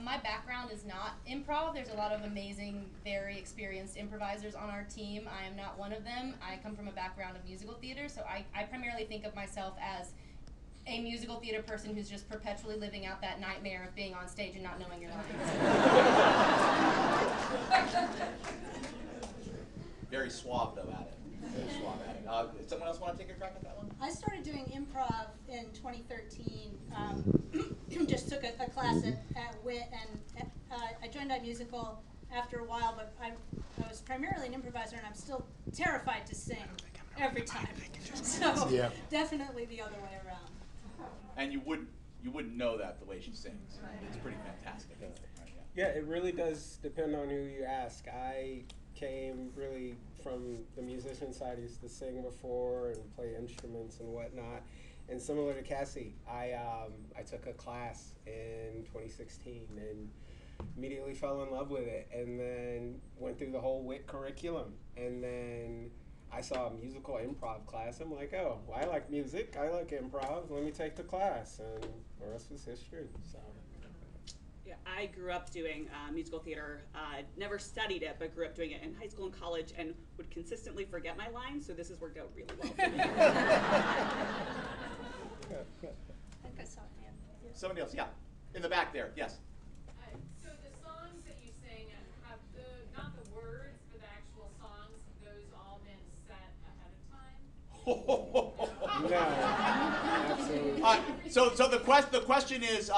My background is not improv. There's a lot of amazing, very experienced improvisers on our team. I am not one of them. I come from a background of musical theater, so I primarily think of myself as a musical theater person who's just perpetually living out that nightmare of being on stage and not knowing your lines. Very suave, though, at it. Very suave at it. Does someone else want to take a crack at that one? I started doing improv in 2013. Just took a class at WIT, and I joined iMusical after a while, but I was primarily an improviser, and I'm still terrified to sing every time. So Yeah. definitely the other way around. And you wouldn't know that the way she sings. It's pretty fantastic. Right, Yeah, it really does depend on who you ask. I came really from the musician side. I used to sing before and play instruments and whatnot. And similar to Cassie, I took a class in 2016 and immediately fell in love with it, and then went through the whole WIT curriculum. And then I saw a musical improv class. I'm like, oh, well, I like music. I like improv. Let me take the class. And the rest was history. So. Yeah, I grew up doing musical theater. Never studied it, but grew up doing it in high school and college, and would consistently forget my lines. So this has worked out really well for me. I think I saw it. Yeah. Somebody else, yeah. In the back there, yes. So the songs that you sing have not the words, but the actual songs, have those all been set ahead of time? No, absolutely. So the question is,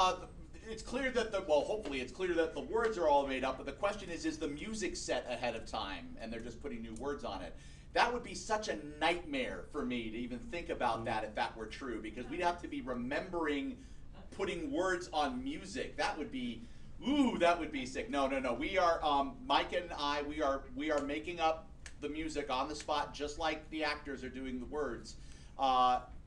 it's clear that hopefully it's clear that the words are all made up, but the question is the music set ahead of time, and they're just putting new words on it? That would be such a nightmare for me to even think about that if that were true, because we'd have to be remembering putting words on music. That would be, ooh, that would be sick. No. We are, Mike and I, we are making up the music on the spot, just like the actors are doing the words.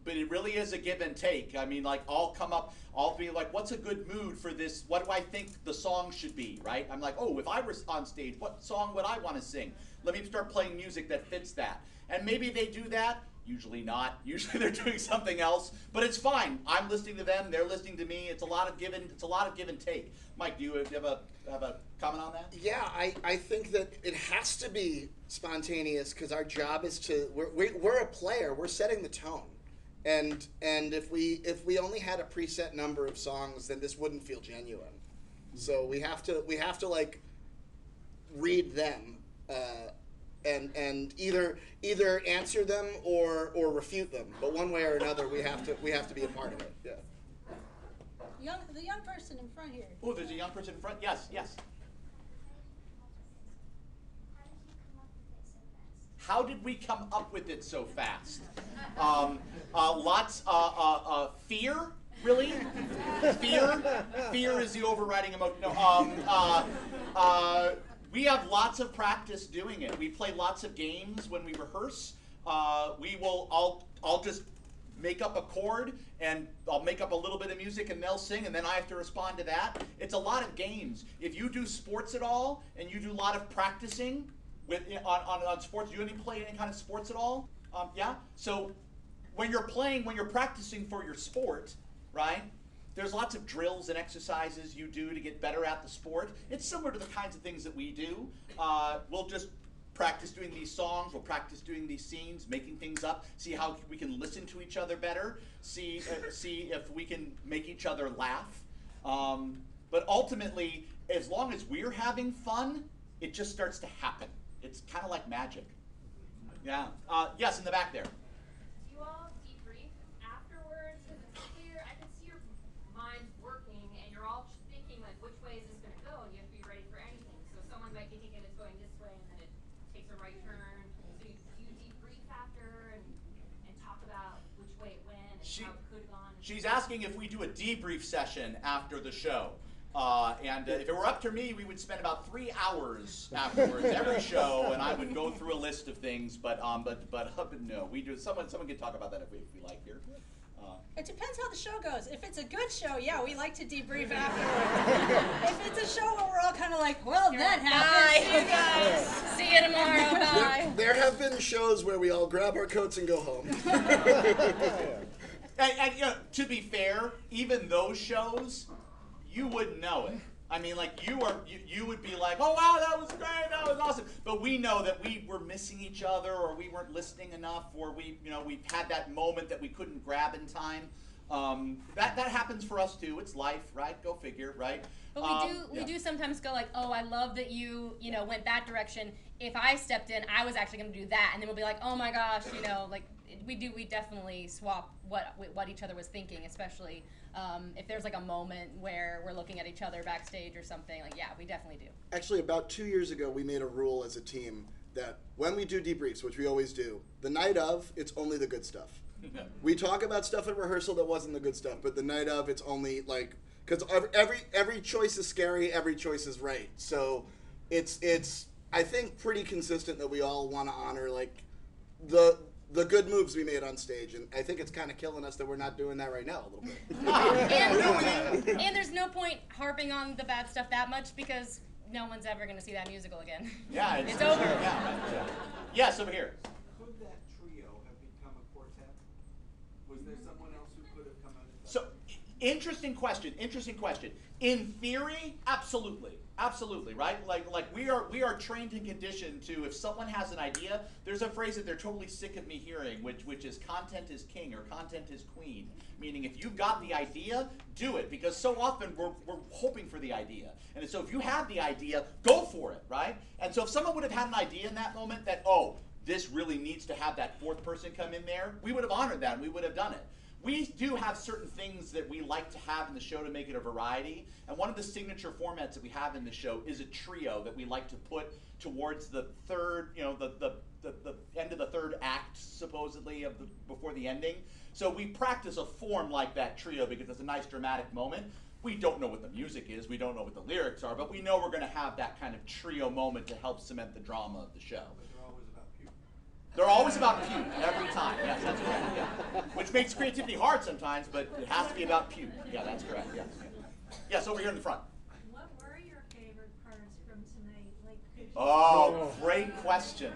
But it really is a give and take. I mean, like, I'll be like, what's a good mood for this? What do I think the song should be, right? I'm like, oh, if I were on stage, what song would I want to sing? Let me start playing music that fits that. And maybe they do that. Usually not. Usually they're doing something else. But it's fine. I'm listening to them. They're listening to me. It's a lot of give and take. Mike, do you have a comment on that? Yeah, I think that it has to be spontaneous because our job is we're a player. We're setting the tone. And if we only had a preset number of songs, then this wouldn't feel genuine. So we have to like read them and either answer them or refute them. But one way or another, we have to be a part of it. Yeah. The young person in front here. Oh, there's a young person in front. Yes. How did we come up with it so fast? Lots fear, really? Fear is the overriding emotion. No, we have lots of practice doing it. We play lots of games when we rehearse. I'll just make up a chord and I'll make up a little bit of music and they'll sing and then I have to respond to that. It's a lot of games. If you do sports at all and you do a lot of practicing on sports, do you play any kind of sports at all? Yeah? So when you're practicing for your sport, right? There's lots of drills and exercises you do to get better at the sport. It's similar to the kinds of things that we do. We'll just practice doing these songs, we'll practice doing these scenes, making things up, see how we can listen to each other better, see if we can make each other laugh. But ultimately, as long as we're having fun, it just starts to happen. It's kind of like magic. Yeah. Yes, in the back there. Do you all debrief afterwards? Because it's clear, I can see your minds working, and you're all thinking, like, which way is this going to go? And you have to be ready for anything. So someone might be thinking it's going this way, and then it takes a right turn. So you debrief after and talk about which way it went and how it could have gone. She's asking if we do a debrief session after the show. If it were up to me, we would spend about 3 hours afterwards every show, and I would go through a list of things. But no, we do. Someone can talk about that if we like here. It depends how the show goes. If it's a good show, yeah, we like to debrief afterwards. If it's a show where we're all kind of like, well, that happened. See you guys. See you tomorrow. Bye. There have been shows where we all grab our coats and go home. And to be fair, even those shows, you wouldn't know it. I mean, like you would be like, oh wow, that was great, that was awesome. But we know that we were missing each other, or we weren't listening enough, or we had that moment that we couldn't grab in time. That happens for us too. It's life, right? Go figure, right? But we do sometimes go like, oh, I love that you went that direction. If I stepped in, I was actually going to do that, and then we'll be like, oh my gosh, like we definitely swap what each other was thinking, especially if there's like a moment where we're looking at each other backstage or something. Like, yeah, we definitely do. Actually, about 2 years ago, we made a rule as a team that when we do debriefs, which we always do, the night of, it's only the good stuff. We talk about stuff at rehearsal that wasn't the good stuff, but the night of, it's only like, because every choice is scary, every choice is right. So it's I think pretty consistent that we all want to honor like the good moves we made on stage, and I think it's kind of killing us that we're not doing that right now a little bit. And there's no point harping on the bad stuff that much because no one's ever going to see that musical again. Yeah, it's over. Yeah. Yes, over here. Could that trio have become a quartet? Was there someone else who could have come out of that? So, interesting question. In theory, absolutely, right? Like we are trained and conditioned to, if someone has an idea, there's a phrase that they're totally sick of me hearing, which is content is king or content is queen. Meaning, if you've got the idea, do it, because so often we're hoping for the idea, and so if you have the idea, go for it, right? And so if someone would have had an idea in that moment that, oh, this really needs to have that fourth person come in there, we would have honored that and we would have done it. We do have certain things that we like to have in the show to make it a variety, and one of the signature formats that we have in the show is a trio that we like to put towards the third, the end of the third act, supposedly, before the ending. So we practice a form like that trio because it's a nice dramatic moment. We don't know what the music is, we don't know what the lyrics are, but we know we're going to have that kind of trio moment to help cement the drama of the show. They're always about puke every time. Yes, that's correct. Yeah. Which makes creativity hard sometimes, but it has to be about puke. Yeah, that's correct. Yes. Yes, over here in the front. What were your favorite parts from tonight? Oh, great question.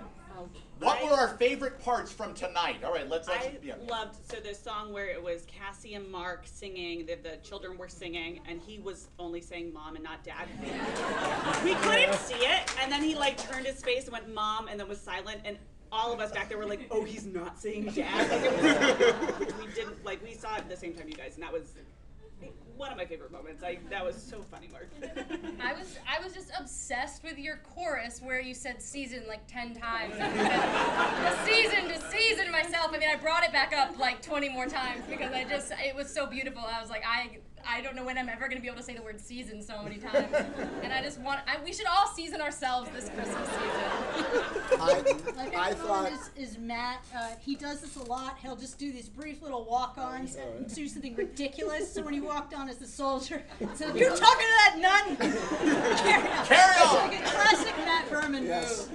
What were our favorite parts from tonight? All right, let's yeah. Loved, so the song where it was Cassie and Mark singing, the children were singing, and he was only saying mom and not dad. We couldn't see it, and then he like turned his face and went mom, and then was silent, and all of us back there were like, oh, he's not saying dad. Like, we didn't, like, we saw it at the same time you guys, and that was one of my favorite moments. That was so funny, Mark. I was just obsessed with your chorus where you said season like 10 times. Season to season myself. I mean, I brought it back up like 20 more times because it was so beautiful. I was like, I don't know when I'm ever going to be able to say the word season so many times. And we should all season ourselves this Christmas season. My favorite one is Matt. He does this a lot. He'll just do these brief little walk-ons and do something ridiculous. So when he walked on as the soldier, he said, "You're talking to that nun." Carry on. Like a classic Matt Berman move. Yes.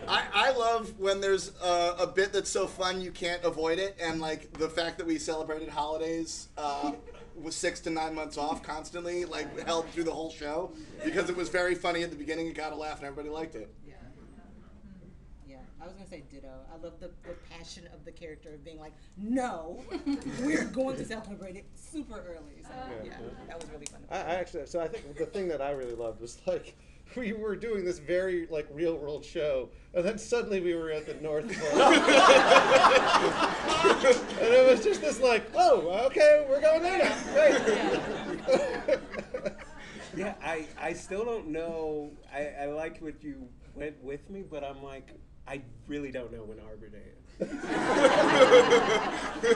I love when there's a bit that's so fun you can't avoid it, and like the fact that we celebrated holidays with 6 to 9 months off constantly, like held through the whole show because it was very funny at the beginning. It got a laugh and everybody liked it. Yeah, I was gonna say ditto. I love the passion of the character of being like, no, we're going to celebrate it super early. So yeah, that was really fun. I think the thing that I really loved was like, we were doing this very like real world show, and then suddenly we were at the North Pole. And it was just this like, oh, okay, we're going there now. Great. Yeah, I still don't know. I like what you went with me, but I'm like, I really don't know when Arbor Day is.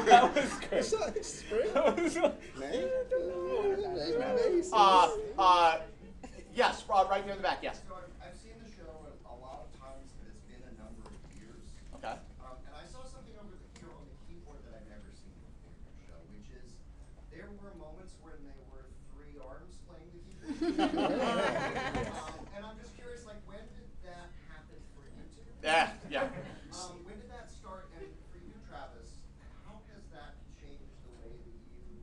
That was great. Spring? May? Yes, Rob, right here in the back, yes. So I've seen the show a lot of times, but it's been a number of years. Okay. And I saw something over here on the keyboard that I've never seen before in your show, which is there were moments when they were 3 arms playing the keyboard. And I'm just curious, like, when did that happen for you two? Yeah. When did that start? And for you, Travis, how has that changed the way that you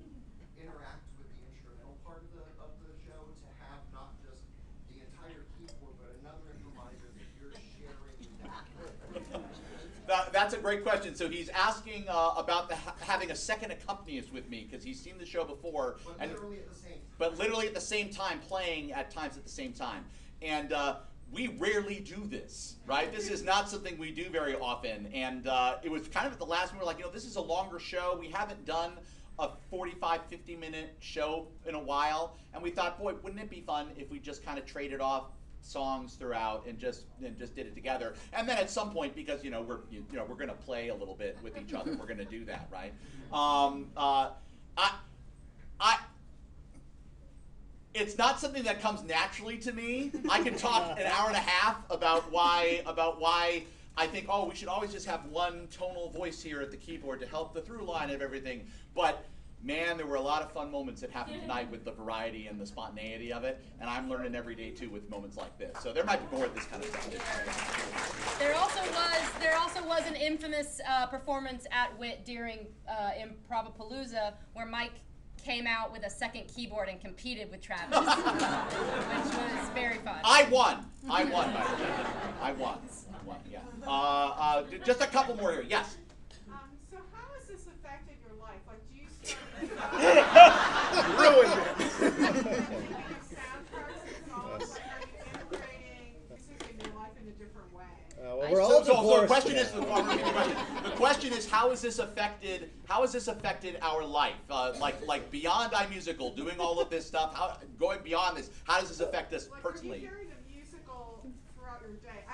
interact with the instrumental part of the show to have not just the entire keyboard, but another improviser that you're sharing that? That's a great question. So he's asking about having a second accompanist with me because he's seen the show before. But literally at the same time, playing at times at the same time. And we rarely do this, right? This is not something we do very often. And it was kind of at the last minute, like, this is a longer show. We haven't done a 45, 50-minute show in a while. And we thought, boy, wouldn't it be fun if we just kind of traded off songs throughout and just did it together. And then at some point, because we're going to play a little bit with each other, we're going to do that, right? It's not something that comes naturally to me. I can talk an hour and a half about why I think, we should always just have one tonal voice here at the keyboard to help the through line of everything. But man, there were a lot of fun moments that happened tonight with the variety and the spontaneity of it, and I'm learning every day too with moments like this. So there might be more of this kind of stuff. There also was an infamous performance at WIT during Improv Palooza where Mike came out with a second keyboard and competed with Travis, which was very fun. I won, by the way. I won, yeah. Just a couple more here, yes. So how has this affected your life? Like, do you start ruined it. soundtracks and songs? Like, are you integrating music in your life in a different way? Well, we're all so the question is, the question is, how has this affected our life? Like beyond iMusical, doing all of this stuff, going beyond this, how does this affect us personally? Are you hearing a musical throughout your day?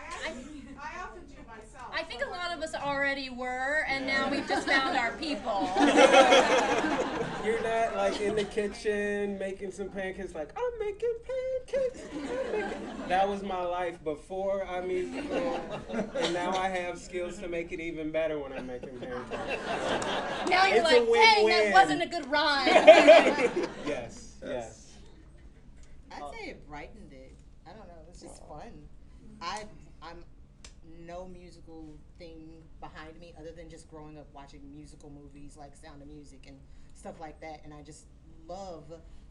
I often do myself. I think a lot of us already were, and now we've just found our people. You're not like in the kitchen making some pancakes like, I'm making pancakes. That was my life before iMusical, and now I have skills to make it even better when I'm making pancakes. Now you're It's like, a win-win. dang, that wasn't a good rhyme. Yes, yes. I'd say it brightened it. I don't know. It's just fun. I'm no musical thing behind me other than just growing up watching musical movies like Sound of Music and stuff like that. And I just love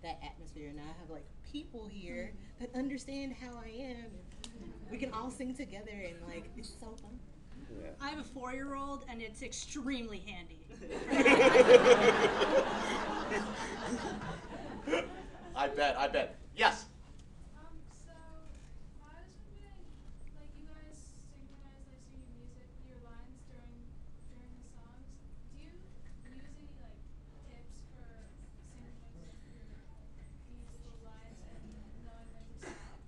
that atmosphere. And I have like people here that understand how I am. We can all sing together and like it's so fun. Yeah. I have a 4-year-old and it's extremely handy. I bet. Yes. So I was wondering, like you guys synchronize like singing music with your lines during the songs. Do you use any like tips for synchronizing your musical lines and knowing when to stop?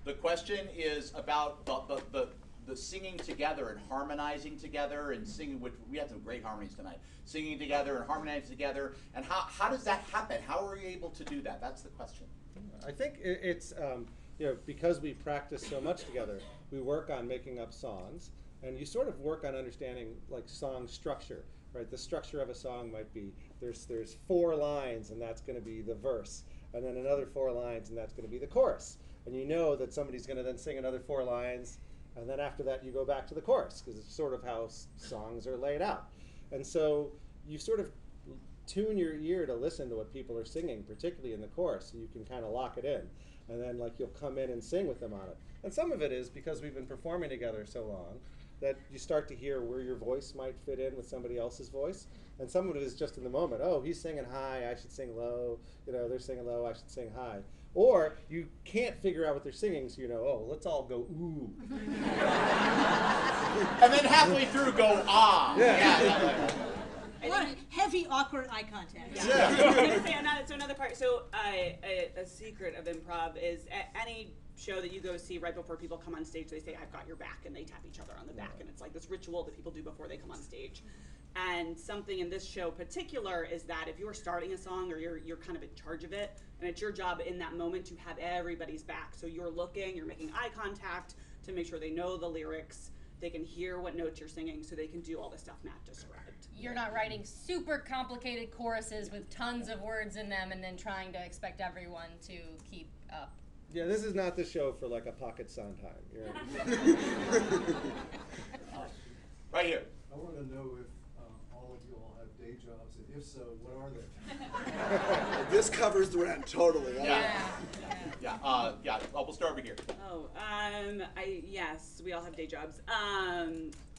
The question is about the singing together and harmonizing together and singing, which we had some great harmonies tonight, singing together and harmonizing together, and how does that happen? How are you able to do that? That's the question. I think it's because we practice so much together, we work on making up songs, and you sort of work on understanding like song structure, right? The structure of a song might be there's 4 lines and that's going to be the verse, and then another 4 lines and that's going to be the chorus, and you know that somebody's going to then sing another 4 lines, and then after that you go back to the chorus because it's sort of how songs are laid out, and so you sort of tune your ear to listen to what people are singing, particularly in the chorus, so you can kind of lock it in. And then like you'll come in and sing with them on it. And some of it is because we've been performing together so long that you start to hear where your voice might fit in with somebody else's voice. And some of it is just in the moment. Oh, he's singing high, I should sing low. They're singing low, I should sing high. Or you can't figure out what they're singing, so oh, let's all go ooh. And then halfway through go ah. Yeah. Heavy, awkward eye contact. Yeah. So another part. So a secret of improv is any show that you go see right before people come on stage, they say, "I've got your back," and they tap each other on the back, and it's like this ritual that people do before they come on stage. And something in this show particular is that if you're starting a song or you're kind of in charge of it, and it's your job in that moment to have everybody's back. So you're making eye contact to make sure they know the lyrics, they can hear what notes you're singing, so they can do all the stuff Matt described. You're not writing super complicated choruses with tons of words in them and then trying to expect everyone to keep up. Yeah, this is not the show for like a pocket Sondheim. Right here. I want to know if all of you all have day jobs, and if so, what are they? This covers the rent totally. Yeah. We'll start over here. Yes, we all have day jobs.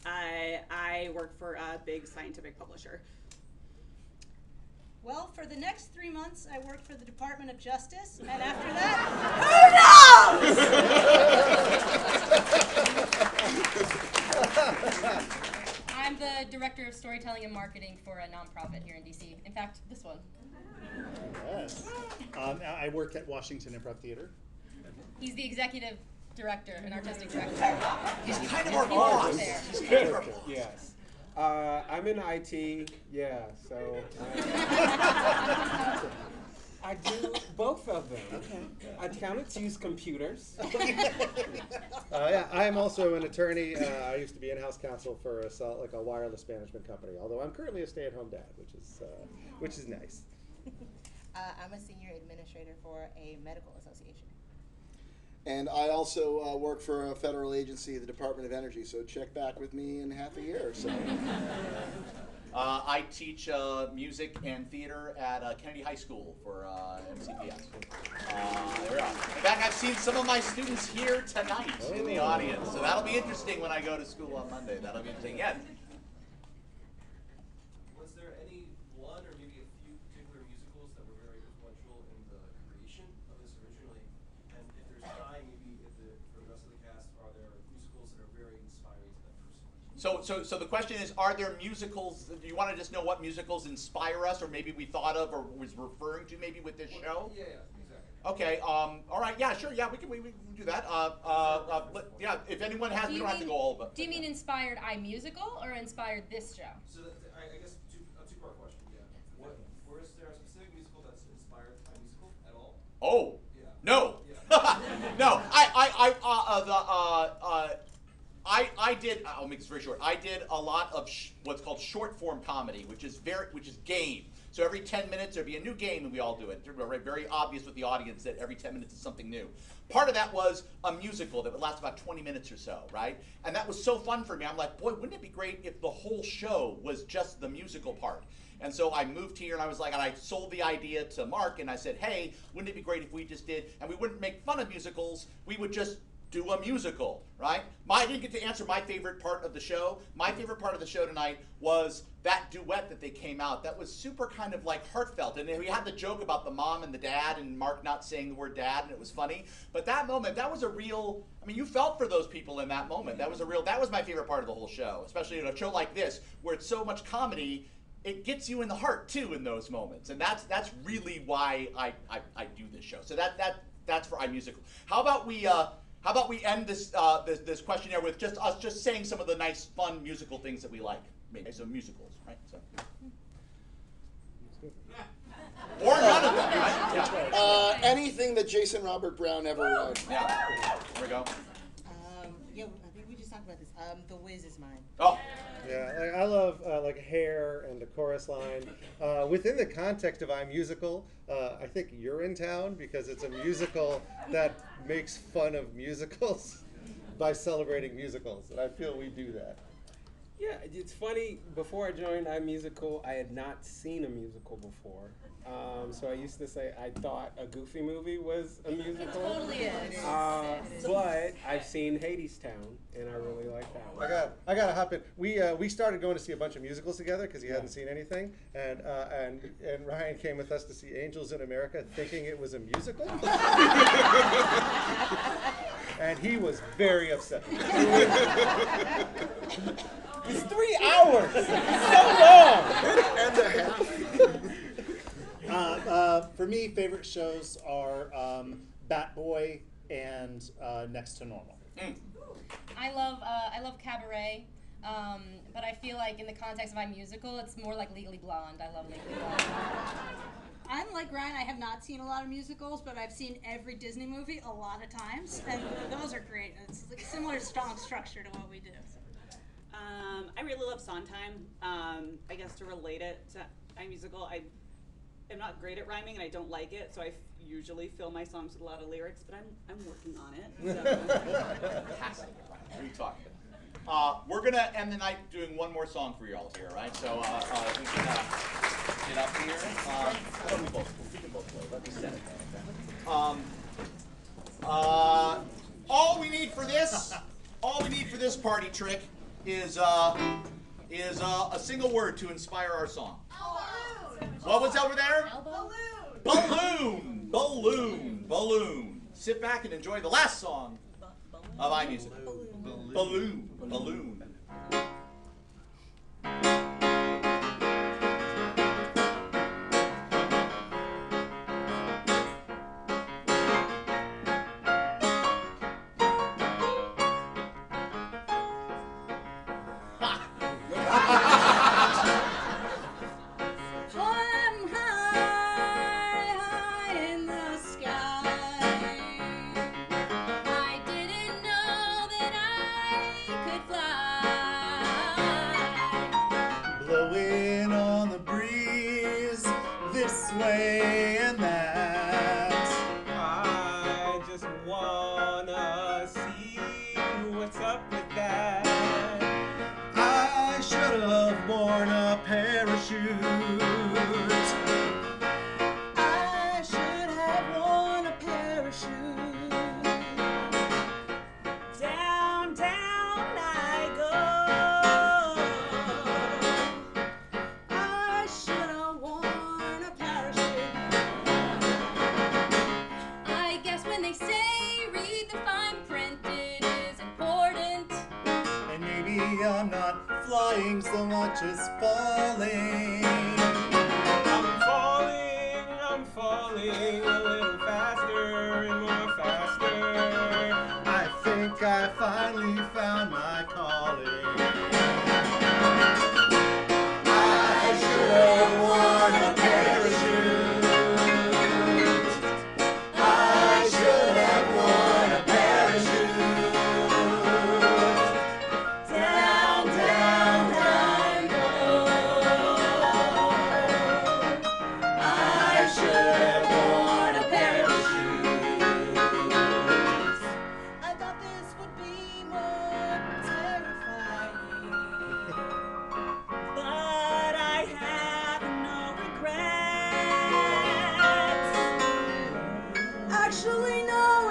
I work for a big scientific publisher. Well, for the next 3 months, I work for the Department of Justice, and after that, who knows? I'm the director of storytelling and marketing for a nonprofit here in DC. In fact, this one. Yes. I work at Washington Improv Theater. He's the executive director and artistic director. He's kind of our boss. He's kind of our boss. Yes. I'm in IT, so I do both of them. Okay. Accountants use computers. I am also an attorney. I used to be in-house counsel for a wireless management company, although I'm currently a stay-at-home dad, which is nice. I'm a senior administrator for a medical association. And I also work for a federal agency, the Department of Energy, so check back with me in half a year or so. I teach music and theater at Kennedy High School for MCPS. There we are. In fact, I've seen some of my students here tonight in the audience, so that'll be interesting when I go to school on Monday. That'll be interesting. Yeah. Was there any one or maybe a few particular musicals that were very influential in the creation of this originally? And if there's time, maybe for the rest of the cast, are there musicals that are very inspiring to that person? So the question is, are there musicals, do you want to just know what musicals inspire us, or maybe we thought of or was referring to maybe with this show? Yeah, exactly. Okay, all right, yeah, sure, yeah, we can do that. Yeah, if anyone has, we don't have to go all of it. Do you mean inspired iMusical or inspired this show? So I guess a two-part question, yeah. Was there a specific Oh, no. No, I did, I'll make this very short. I did a lot of what's called short form comedy, which is game. So every 10 minutes there'd be a new game and we all do it. Very obvious with the audience that every 10 minutes is something new. Part of that was a musical that would last about 20 minutes or so, right? And that was so fun for me. I'm like, boy, wouldn't it be great if the whole show was just the musical part? And so I moved here and I was like, and I sold the idea to Mark and I said, hey, wouldn't it be great if we just did, and we wouldn't make fun of musicals, we would just do a musical, right? I didn't get to answer my favorite part of the show. My favorite part of the show tonight was that duet that they came out. That was super kind of like heartfelt. And we had the joke about the mom and the dad and Mark not saying the word dad, and it was funny. But that moment, that was a real, I mean, you felt for those people in that moment. That was my favorite part of the whole show, especially in a show like this, where it's so much comedy. It gets you in the heart too in those moments, and that's really why I do this show. So that's for iMusical. How about we end this this questionnaire with just us saying some of the nice, fun musical things that we like, maybe so musicals, right? So. Or none of them, right? Yeah. Anything that Jason Robert Brown ever wrote. Yeah. There we go. Yeah, I think we just talked about this. The Wiz is mine. Oh. Yeah, I love like Hair and the chorus line. Within the context of iMusical, I think you're in town because it's a musical that makes fun of musicals by celebrating musicals, and I feel we do that. Yeah, it's funny, before I joined iMusical, I had not seen a musical before. So I used to say I thought a Goofy movie was a musical. It totally is. But I've seen Hadestown, and I really like that one. I gotta hop in. We started going to see a bunch of musicals together because he hadn't seen anything, and Ryan came with us to see Angels in America, thinking it was a musical, and he was very upset. It's 3 hours. So long. And a half. For me, favorite shows are Bat Boy and Next to Normal. I love Cabaret, but I feel like in the context of iMusical, it's more like Legally Blonde. I love Legally Blonde. I'm like Ryan, I have not seen a lot of musicals, but I've seen every Disney movie a lot of times, and those are great. It's like similar strong structure to what we do. I really love Sondheim. I guess to relate it to iMusical, I am not great at rhyming and I don't like it, so I usually fill my songs with a lot of lyrics, but I'm working on it. So. What are you talking about? We're going to end the night doing one more song for you all here, right? So we can get up here. We can both play. Let me set it. All we need for this party trick is a single word to inspire our song. What was over there? Balloon. Balloon. Balloon. Sit back and enjoy the last song of iMusical. Balloon. Balloon.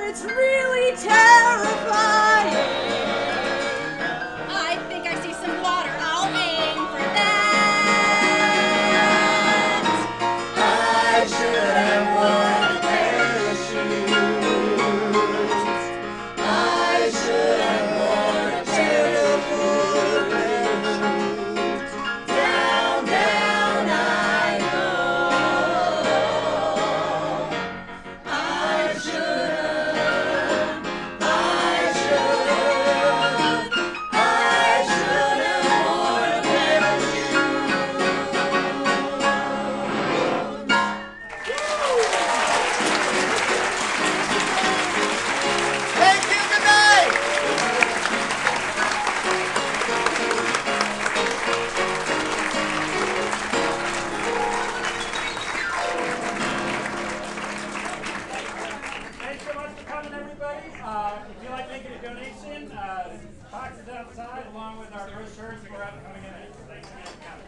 it's really terrifying. I think I see some water. I'll aim for that. I should have worn a parachute. I should have worn a parachute. Down, down I go. I should have worn a Thank you, good night. Thanks so much for coming, everybody. If you like making a donation, boxes outside along with our brochures for coming in. Thanks again for coming.